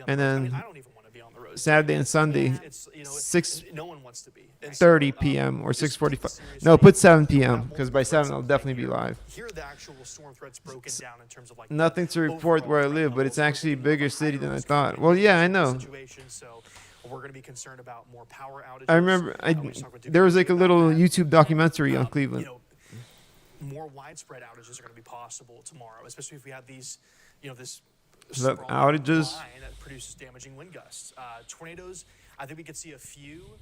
And then Saturday and Sunday, 6:30 p.m. or 6:45. No, put 7 p.m. because by 7 I'll definitely be live. Nothing to report where I live, but it's actually a bigger city than I thought. Well, yeah, I know. We're going to be concerned about more power outages. I remember there was like a little YouTube documentary on Cleveland. More widespread outages are going to be possible tomorrow, especially if we have these, this outages line that produces damaging wind gusts. Tornadoes, I think we could see a few.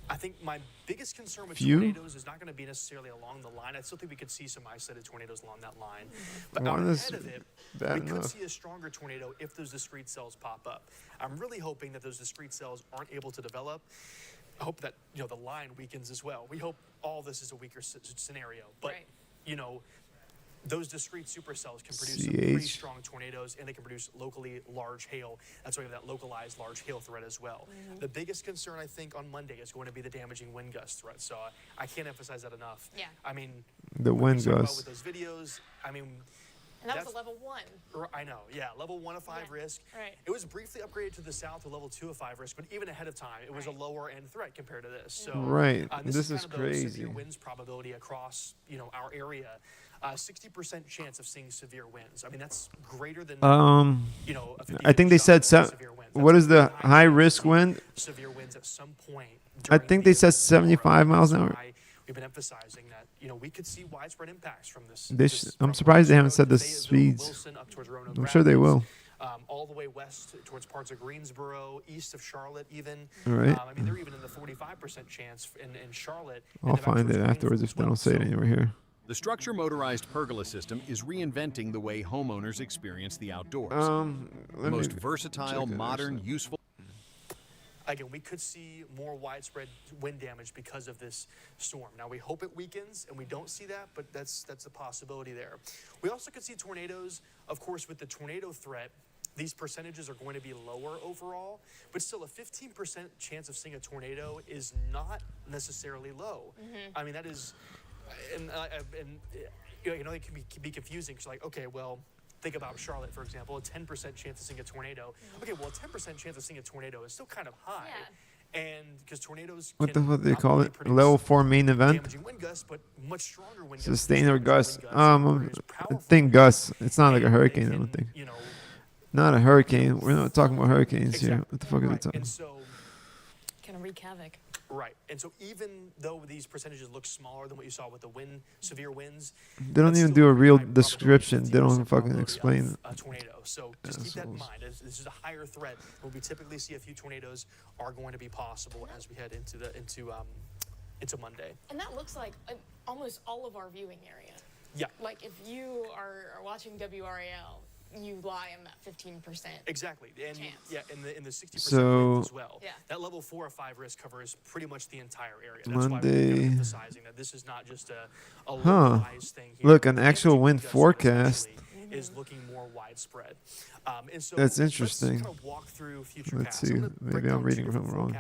I think my biggest concern with tornadoes is not going to be necessarily along the line. I still think we could see some isolated tornadoes along that line. But out ahead of it, we could see a stronger tornado if those discrete cells pop up. I'm really hoping that those discrete cells aren't able to develop. I hope that, the line weakens as well. We hope all this is a weaker scenario. But, those discrete supercells can produce some pretty strong tornadoes, and they can produce locally large hail. That's why we have that localized large hail threat as well. The biggest concern, I think, on Monday is going to be the damaging wind gust threat. So I can't emphasize that enough. Yeah. The wind gusts. With those videos, and that was a level 1. I know, yeah, level 1 of 5 risk. Right. It was briefly upgraded to the south to level 2 of 5 risk, but even ahead of time, it was a lower end threat compared to this. So This is crazy. Severe winds probability across our area. 60% chance of seeing severe winds. That's greater than I think they said what is the high risk wind? Severe winds at some point. I think they said 75 miles an hour. we've been emphasizing that, we could see widespread impacts from this. I'm surprised they haven't said the speeds. Wilson, up towards Roanoke I'm sure they will. All the way west towards parts of Greensboro, east of Charlotte even. All right. I mean, they're even in the 45% chance in Charlotte. I'll find it afterwards if they don't say it anywhere here. The structure motorized pergola system is reinventing the way homeowners experience the outdoors. The most versatile, modern, useful. Again, we could see more widespread wind damage because of this storm. Now, we hope it weakens, and we don't see that, but that's a possibility there. We also could see tornadoes. Of course, with the tornado threat, these percentages are going to be lower overall, but still a 15% chance of seeing a tornado is not necessarily low. I mean, that is, and it can be confusing. It's like, okay, well, think about Charlotte, for example, a 10% chance of seeing a tornado. Okay, well, a 10% chance of seeing a tornado is still kind of high. Yeah. And because tornadoes what the fuck do they call it? Level 4 main event? Wind gusts, but much stronger wind Sustained or gust. I think gust. It's not like a hurricane, I don't think. Not a hurricane. We're not talking about hurricanes here. What the fuck are we talking about? So, kind of wreak havoc. Right. And so even though these percentages look smaller than what you saw with the severe winds, they don't even do a real description. They don't fucking explain a tornado. So just keep that in mind. This is a higher threat. When we typically see a few tornadoes are going to be possible as we head into Monday. And that looks like almost all of our viewing area. Yeah. Like if you are watching WRAL, you lie in that 15%. Exactly, and chance. Yeah, in the 60% so, as well. Yeah. That level 4 or 5 risk covers pretty much the entire area. That's Monday. why we're emphasizing that this is not just a localized thing here. Look, an actual wind forecast is looking more widespread. And so that's interesting. Let's kind of walk through future Let's casts. see. Maybe I'm reading them wrong.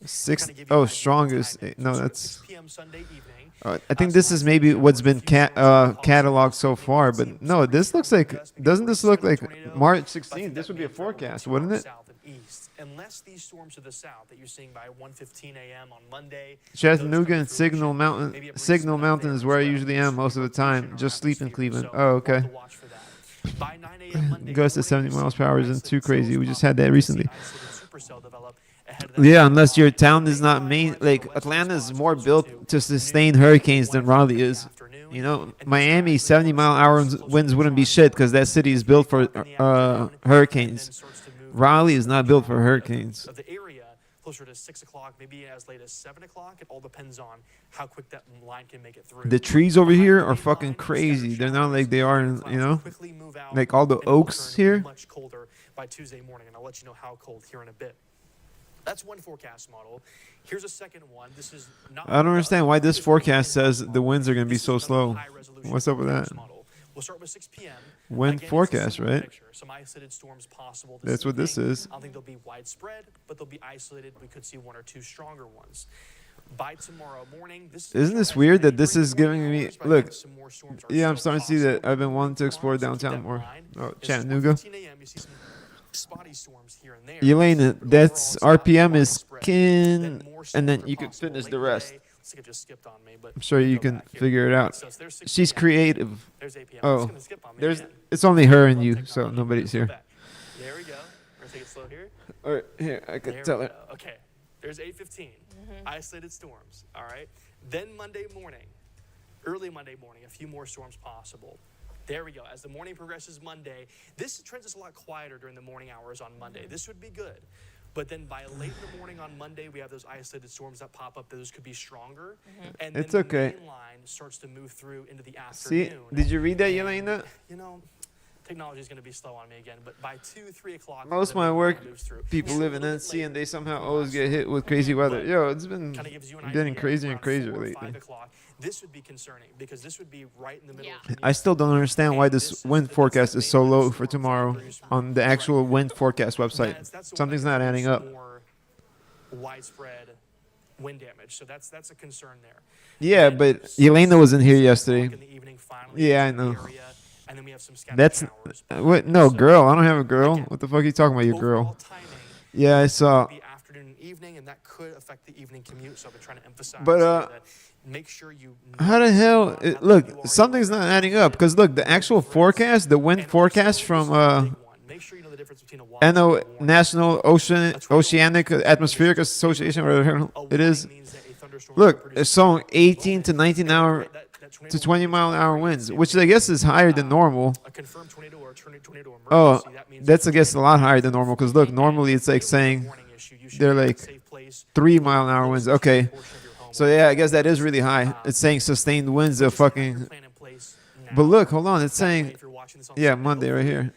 6. Oh, strongest. No, that's. 6 p.m. Sunday evening. I think this is maybe what's been cataloged so far, but no, this looks like. Doesn't this look like March 16th? This would be a forecast, wouldn't it? South and east. Unless these storms to the south that you're seeing by 1:15 a.m. on Monday. Chattanooga and Signal Mountain. Signal Mountain is where I usually am most of the time. Just sleep in Cleveland. Oh, okay. By 9 a.m. Monday, Gust at 70 miles per hour isn't too crazy. We just had that recently. Yeah, unless your town is not like Atlanta is more built to sustain hurricanes than Raleigh is. Miami 70-mile-an-hour winds wouldn't be shit because that city is built for hurricanes. Raleigh is not built for hurricanes. Of the area, closer to 6 o'clock, maybe as late as 7 o'clock. It all depends on how quick that line can make it through. The trees over here are fucking crazy. They're not like they are in, like all the oaks here. Much colder by Tuesday morning, and I'll let you know how cold here in a bit. That's one forecast model. Here's a second one. This is not. I don't understand why this forecast says the winds are going to be so slow. What's up with that? We'll start with 6 p.m. Wind forecast, right? Some isolated storms possible. That's what this is. I don't think they'll be widespread, but they'll be isolated. We could see 1 or 2 stronger ones. By tomorrow morning, isn't this weird that this is giving me look? Yeah, I'm starting to see that. I've been wanting to explore downtown more. Oh, Chattanooga. Spotty storms here and there. Elena, that's RPM is kin, and then you can finish the rest. I'm sure you can figure it out. She's creative. Oh, it's only her and you, so nobody's here. There we go. We're gonna take it slow here. All right, here I can tell her. Okay, there's 8:15. Isolated storms. All right. Then Monday morning, early Monday morning, a few more storms possible. There we go. As the morning progresses Monday, this trend is a lot quieter during the morning hours on Monday. This would be good. But then by late in the morning on Monday, we have those isolated storms that pop up. Those could be stronger. And then it's okay. the main line starts to move through into the See, afternoon. did you read that, Elena? Technology is going to be slow on me again. But by 2, 3 o'clock, most of my work, people live in NC and they somehow always get hit with crazy weather. Yo, it's been getting crazier and crazier lately. This would be concerning because this would be right in the middle. I still don't understand why this wind forecast is so low for tomorrow on the actual wind forecast website. Something's not adding up. Widespread wind damage, so that's a concern there. Yeah, but Elena wasn't here yesterday. Yeah, I know. And then we have some that's what? No, girl. I don't have a girl. What the fuck are you talking about? Your girl? Yeah, I saw. Afternoon and evening, and that could affect the evening commute. So I've been trying to emphasize. But make sure you. How the hell? Look, something's not adding up. Because look, the actual forecast, the wind forecast from NO National Oceanic Atmospheric Association, whatever it is. Look, it's showing 18 to 19 hour to 20 mile an hour winds, which I guess is higher than normal. A confirmed tornado or tornado emergency. Oh, That means that's I guess a lot higher than normal. Because look, normally it's like saying they're like 3 mile an hour winds. Okay, so yeah, I guess that is really high. It's saying sustained winds of fucking. But look, hold on, it's saying yeah, Monday right here.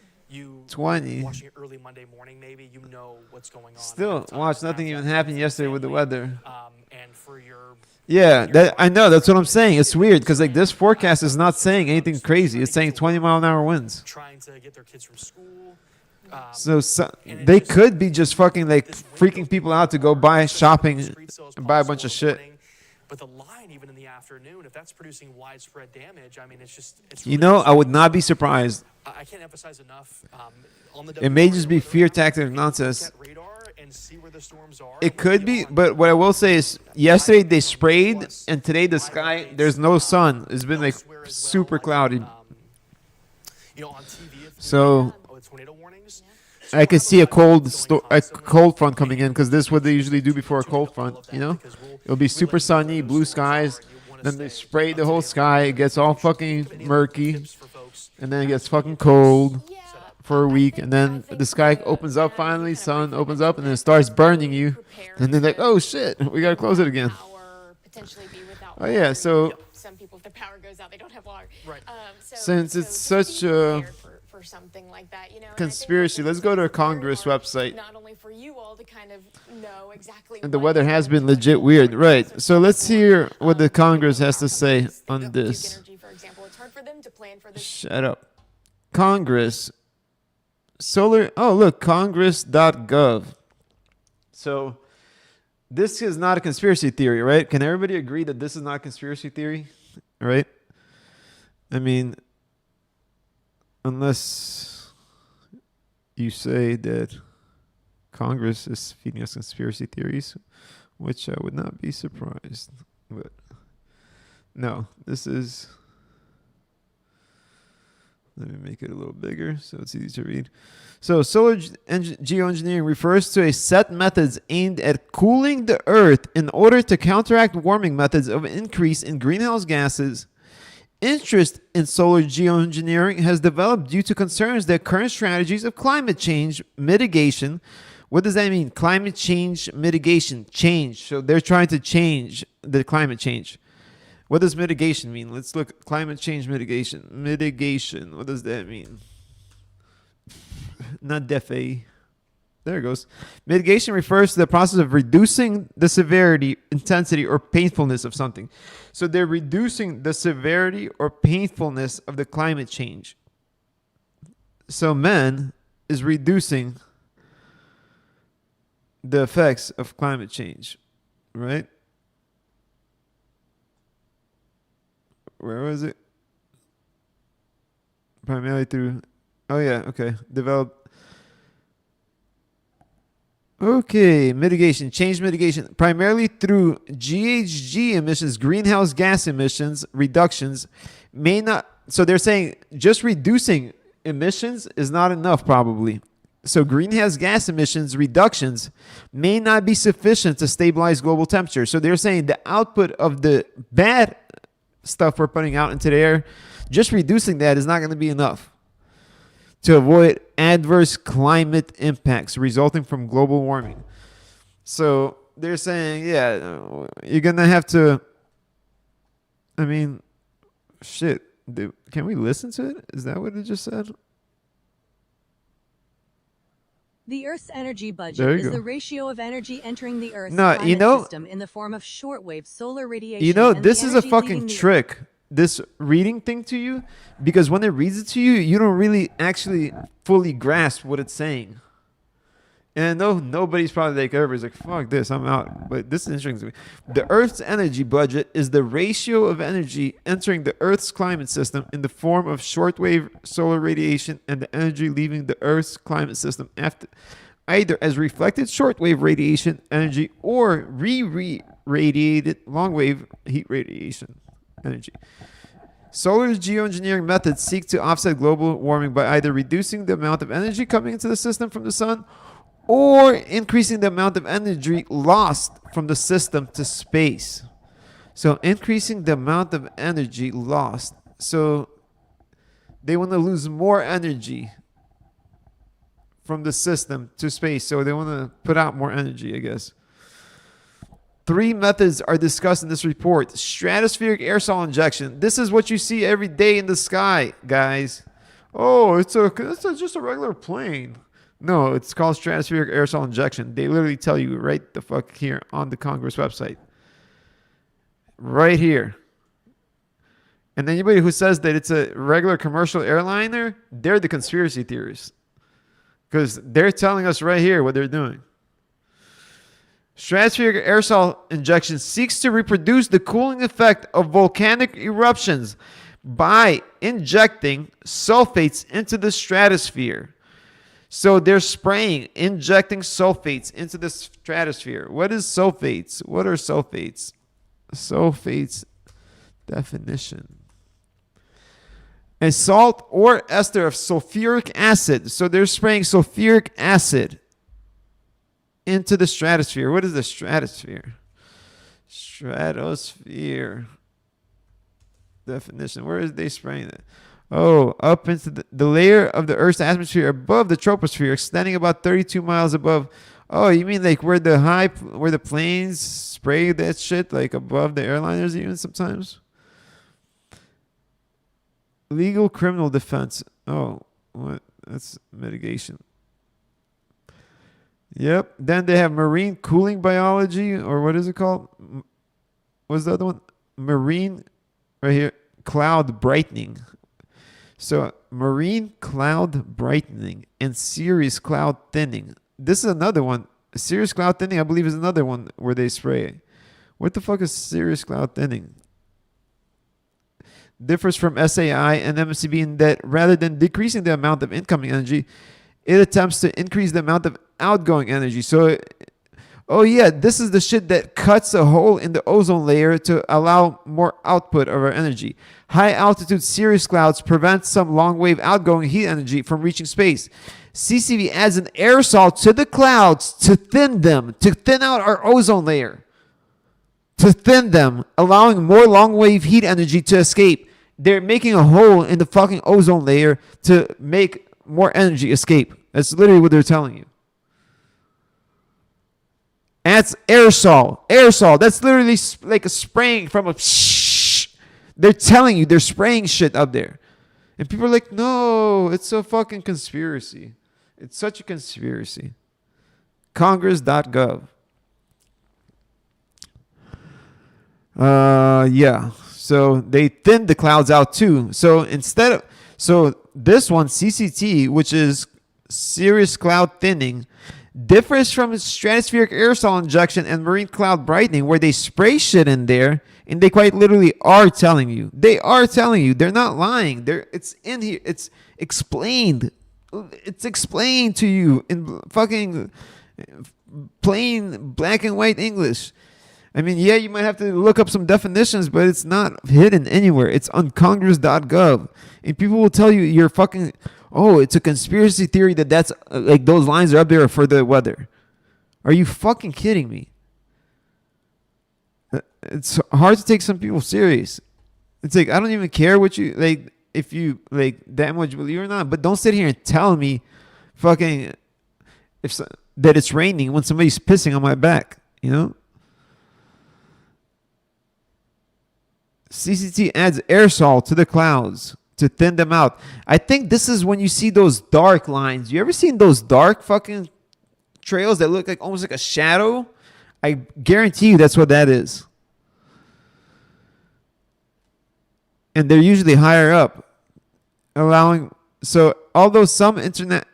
20. Watching it early Monday morning, maybe you know what's going on. Still, watch, nothing even happened yesterday with the weather. And for your Yeah, that I know. That's what I'm saying. It's weird because like this forecast is not saying anything crazy. It's saying 20 mile an hour winds. trying to get their kids from school. So they could be just fucking like freaking people out to go buy shopping and buy a bunch of shit. But the line, even in the afternoon, if that's producing widespread damage, I mean, it's You know, I would not be surprised. I can't emphasize enough. On the It may just be fear tactic nonsense. It could be, but what I will say is yesterday they sprayed and today the sky, there's no sun. It's been like super cloudy. So I could see a cold front coming in because this is what they usually do before a cold front, you know? It'll be super sunny, blue skies. Then they spray the whole sky. It gets all fucking murky. And then it gets fucking cold for a week. And then the sky opens up finally. Sun opens up and then it starts burning you. And then like, oh shit, we got to close it again. Oh yeah, so some people, if the power goes out, they don't have water. Right. Since it's such a for something like that, you know, conspiracy, let's go to a Congress website. Not only for you all to kind of know exactly. And the weather has been legit weird, right? So let's hear what the Congress has to say on this. Shut up. Congress. Solar. Oh, look, congress.gov. So this is not a conspiracy theory, right? Can everybody agree that this is not a conspiracy theory, right? I mean, unless you say that Congress is feeding us conspiracy theories, which I would not be surprised. But no, this is... Let me make it a little bigger so it's easy to read. So solar geoengineering refers to a set methods aimed at cooling the earth in order to counteract warming methods of increase in greenhouse gases. Interest in solar geoengineering has developed due to concerns that current strategies of climate change mitigation. What does that mean? Climate change mitigation. Change. So they're trying to change the climate change. What does mitigation mean? Let's look at climate change mitigation. Mitigation. What does that mean? Not defe. There it goes. Mitigation refers to the process of reducing the severity, intensity, or painfulness of something. So they're reducing the severity or painfulness of the climate change. So man is reducing the effects of climate change, right? Where was it? Primarily through... Oh, yeah, okay. Develop... Okay, mitigation, change mitigation. Primarily through GHG emissions, greenhouse gas emissions, reductions may not... So they're saying just reducing emissions is not enough, probably. So greenhouse gas emissions reductions may not be sufficient to stabilize global temperature. So they're saying the output of the bad stuff we're putting out into the air, just reducing that is not going to be enough to avoid adverse climate impacts resulting from global warming. So they're saying, yeah, you're going to have to, I mean, shit. Can we listen to it? Is that what it just said? The Earth's energy budget is the ratio of energy entering the Earth's system in the form of shortwave solar radiation. You know, this is a fucking trick, this reading thing to you, because when it reads it to you, you don't really actually fully grasp what it's saying. And no, nobody's probably like, everybody's like, fuck this, I'm out. But this is interesting to me. The Earth's energy budget is the ratio of energy entering the Earth's climate system in the form of shortwave solar radiation and the energy leaving the Earth's climate system after either as reflected shortwave radiation energy or re-radiated longwave heat radiation energy. Solar geoengineering methods seek to offset global warming by either reducing the amount of energy coming into the system from the sun or increasing the amount of energy lost from the system to space. So increasing the amount of energy lost. So they want to lose more energy from the system to space. So they want to put out more energy, I guess. 3 methods are discussed in this report. Stratospheric aerosol injection. This is what you see every day in the sky, guys. Oh, it's just a regular plane. No, it's called stratospheric aerosol injection. They literally tell you right the fuck here on the Congress website. Right here. And anybody who says that it's a regular commercial airliner, they're the conspiracy theorists. Because they're telling us right here what they're doing. Stratospheric aerosol injection seeks to reproduce the cooling effect of volcanic eruptions by injecting sulfates into the stratosphere. So they're injecting sulfates into the stratosphere. What is sulfates? What are sulfates? Sulfates definition. A salt or ester of sulfuric acid. So they're spraying sulfuric acid into the stratosphere. What is the stratosphere? Stratosphere definition. Where is they spraying it? Oh, up into the layer of the Earth's atmosphere above the troposphere, extending about 32 miles above. Oh, you mean like where the planes spray that shit, like above the airliners even sometimes? Legal criminal defense. Oh, what? That's mitigation. Yep. Then they have marine cooling biology, or what is it called? What's the other one? Marine, right here, cloud brightening. So marine cloud brightening and cirrus cloud thinning. This is another one. Cirrus cloud thinning, I believe, is another one where they spray. What the fuck is cirrus cloud thinning? Differs from SAI and MCB in that rather than decreasing the amount of incoming energy, it attempts to increase the amount of outgoing energy. So, oh yeah, this is the shit that cuts a hole in the ozone layer to allow more output of our energy. High altitude cirrus clouds prevent some long wave outgoing heat energy from reaching space. CCV adds an aerosol to the clouds to thin them, to thin out our ozone layer. To thin them, allowing more long wave heat energy to escape. They're making a hole in the fucking ozone layer to make more energy escape. That's literally what they're telling you. And that's aerosol. Aerosol. That's literally like a spraying from a... They're telling you they're spraying shit up there. And people are like, no, it's a fucking conspiracy. It's such a conspiracy. Congress.gov. Yeah. So they thinned the clouds out too. So this one, CCT, which is cirrus cloud thinning, differs from stratospheric aerosol injection and marine cloud brightening, where they spray shit in there, and they quite literally are telling you. They are telling you. They're not lying. It's in here. It's explained. It's explained to you in fucking plain black and white English. I mean, yeah, you might have to look up some definitions, but it's not hidden anywhere. It's on congress.gov. And people will tell you you're fucking, oh, it's a conspiracy theory that's like those lines are up there for the weather. Are you fucking kidding me? It's hard to take some people serious. It's like, I don't even care what you, like, if you, like, that much believe or not, but don't sit here and tell me fucking that it's raining when somebody's pissing on my back, you know? CCT adds aerosol to the clouds to thin them out. I think this is when you see those dark lines. You ever seen those dark fucking trails that look like almost like a shadow? I guarantee you that's what that is. And they're usually higher up, although some international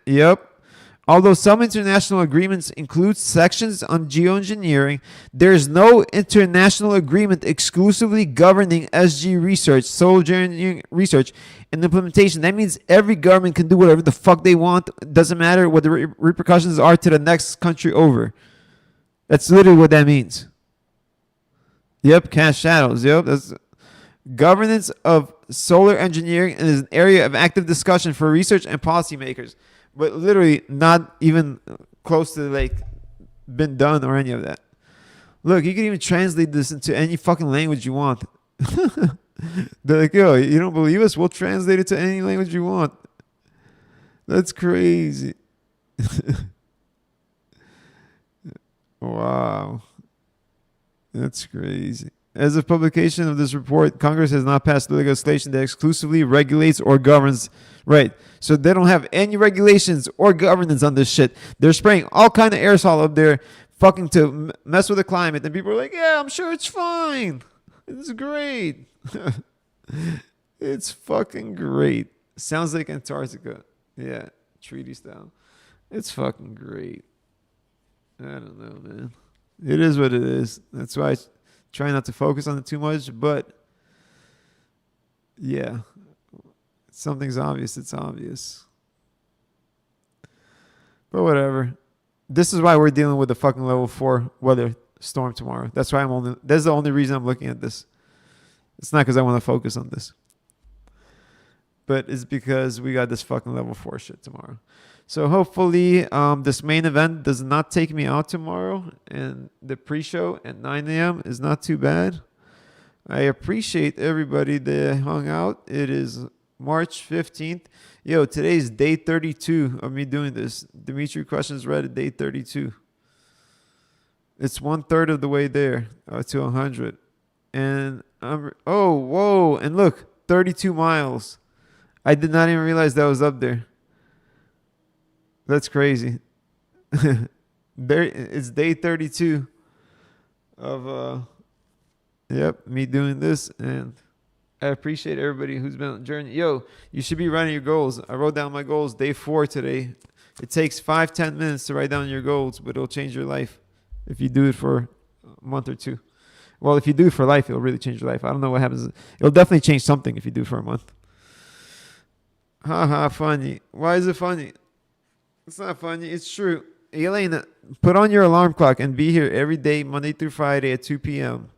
agreements include sections on geoengineering, there is no international agreement exclusively governing SG research, soil geoengineering research, and implementation. That means every government can do whatever the fuck they want. It doesn't matter what the repercussions are to the next country over. That's literally what that means. Yep, cast shadows. Yep, that's governance of solar engineering is an area of active discussion for research and policymakers. But literally not even close to like been done or any of that. Look, you can even translate this into any fucking language you want. They're like, yo, you don't believe us? We'll translate it to any language you want. That's crazy. Wow. That's crazy. As of publication of this report, Congress has not passed legislation that exclusively regulates or governs. Right. So they don't have any regulations or governance on this shit. They're spraying all kind of aerosol up there, fucking to mess with the climate. And people are like, yeah, I'm sure it's fine. It's great. It's fucking great. Sounds like Antarctica. Yeah, treaty style. It's fucking great. I don't know, man. It is what it is. That's why I try not to focus on it too much. But yeah, if something's obvious, it's obvious. But whatever. This is why we're dealing with the fucking level 4 weather storm tomorrow. That's why that's the only reason I'm looking at this. It's not because I want to focus on this. But it's because we got this fucking level 4 shit tomorrow. So hopefully this main event does not take me out tomorrow. And the pre-show at 9 a.m. is not too bad. I appreciate everybody that hung out. It is March 15th. Yo, today's day 32 of me doing this. Dmitriy Questions Reddit, day 32. It's 1/3 of the way there to 100. And whoa. And look, 32 miles. I did not even realize that was up there. That's crazy. There, it's day 32 of me doing this, and I appreciate everybody who's been on the journey. Yo, you should be writing your goals. I wrote down my goals day 4 today. It takes 5-10 minutes to write down your goals, but it'll change your life if you do it for a month or 2. Well, if you do it for life, it'll really change your life. I don't know what happens. It'll definitely change something if you do it for a month. Haha, funny. Why is it funny? It's not funny. It's true. Elena, put on your alarm clock and be here every day, Monday through Friday at 2 p.m.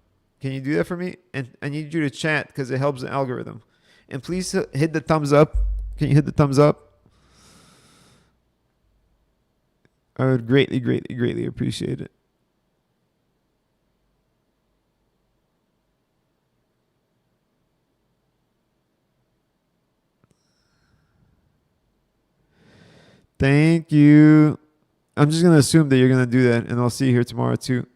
Can you do that for me? And I need you to chat because it helps the algorithm. And please hit the thumbs up. Can you hit the thumbs up? I would greatly, greatly, greatly appreciate it. Thank you. I'm just going to assume that you're going to do that, and I'll see you here tomorrow too.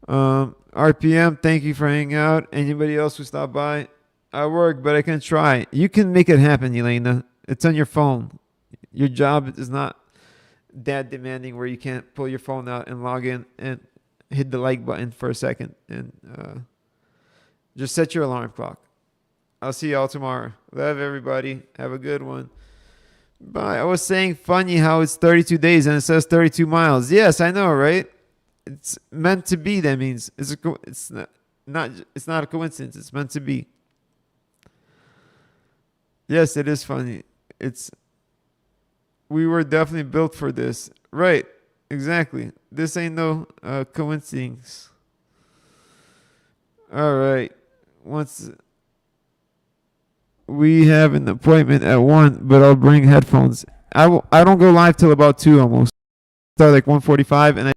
RPM, thank you for hanging out. Anybody else who stopped by? I work, but I can try. You can make it happen, Elena. It's on your phone. Your job is not that demanding where you can't pull your phone out and log in and hit the like button for a second. And just set your alarm clock. I'll see y'all tomorrow. Love everybody. Have a good one. Bye. I was saying funny how it's 32 days and it says 32 miles. Yes, I know, right? It's meant to be. That means it's not a coincidence. It's meant to be. Yes, it is funny. We were definitely built for this. Right. Exactly. This ain't no coincidence. All right. Once we have an appointment at 1, but I'll bring headphones. I don't go live till about 2 almost. Start like 1:45 and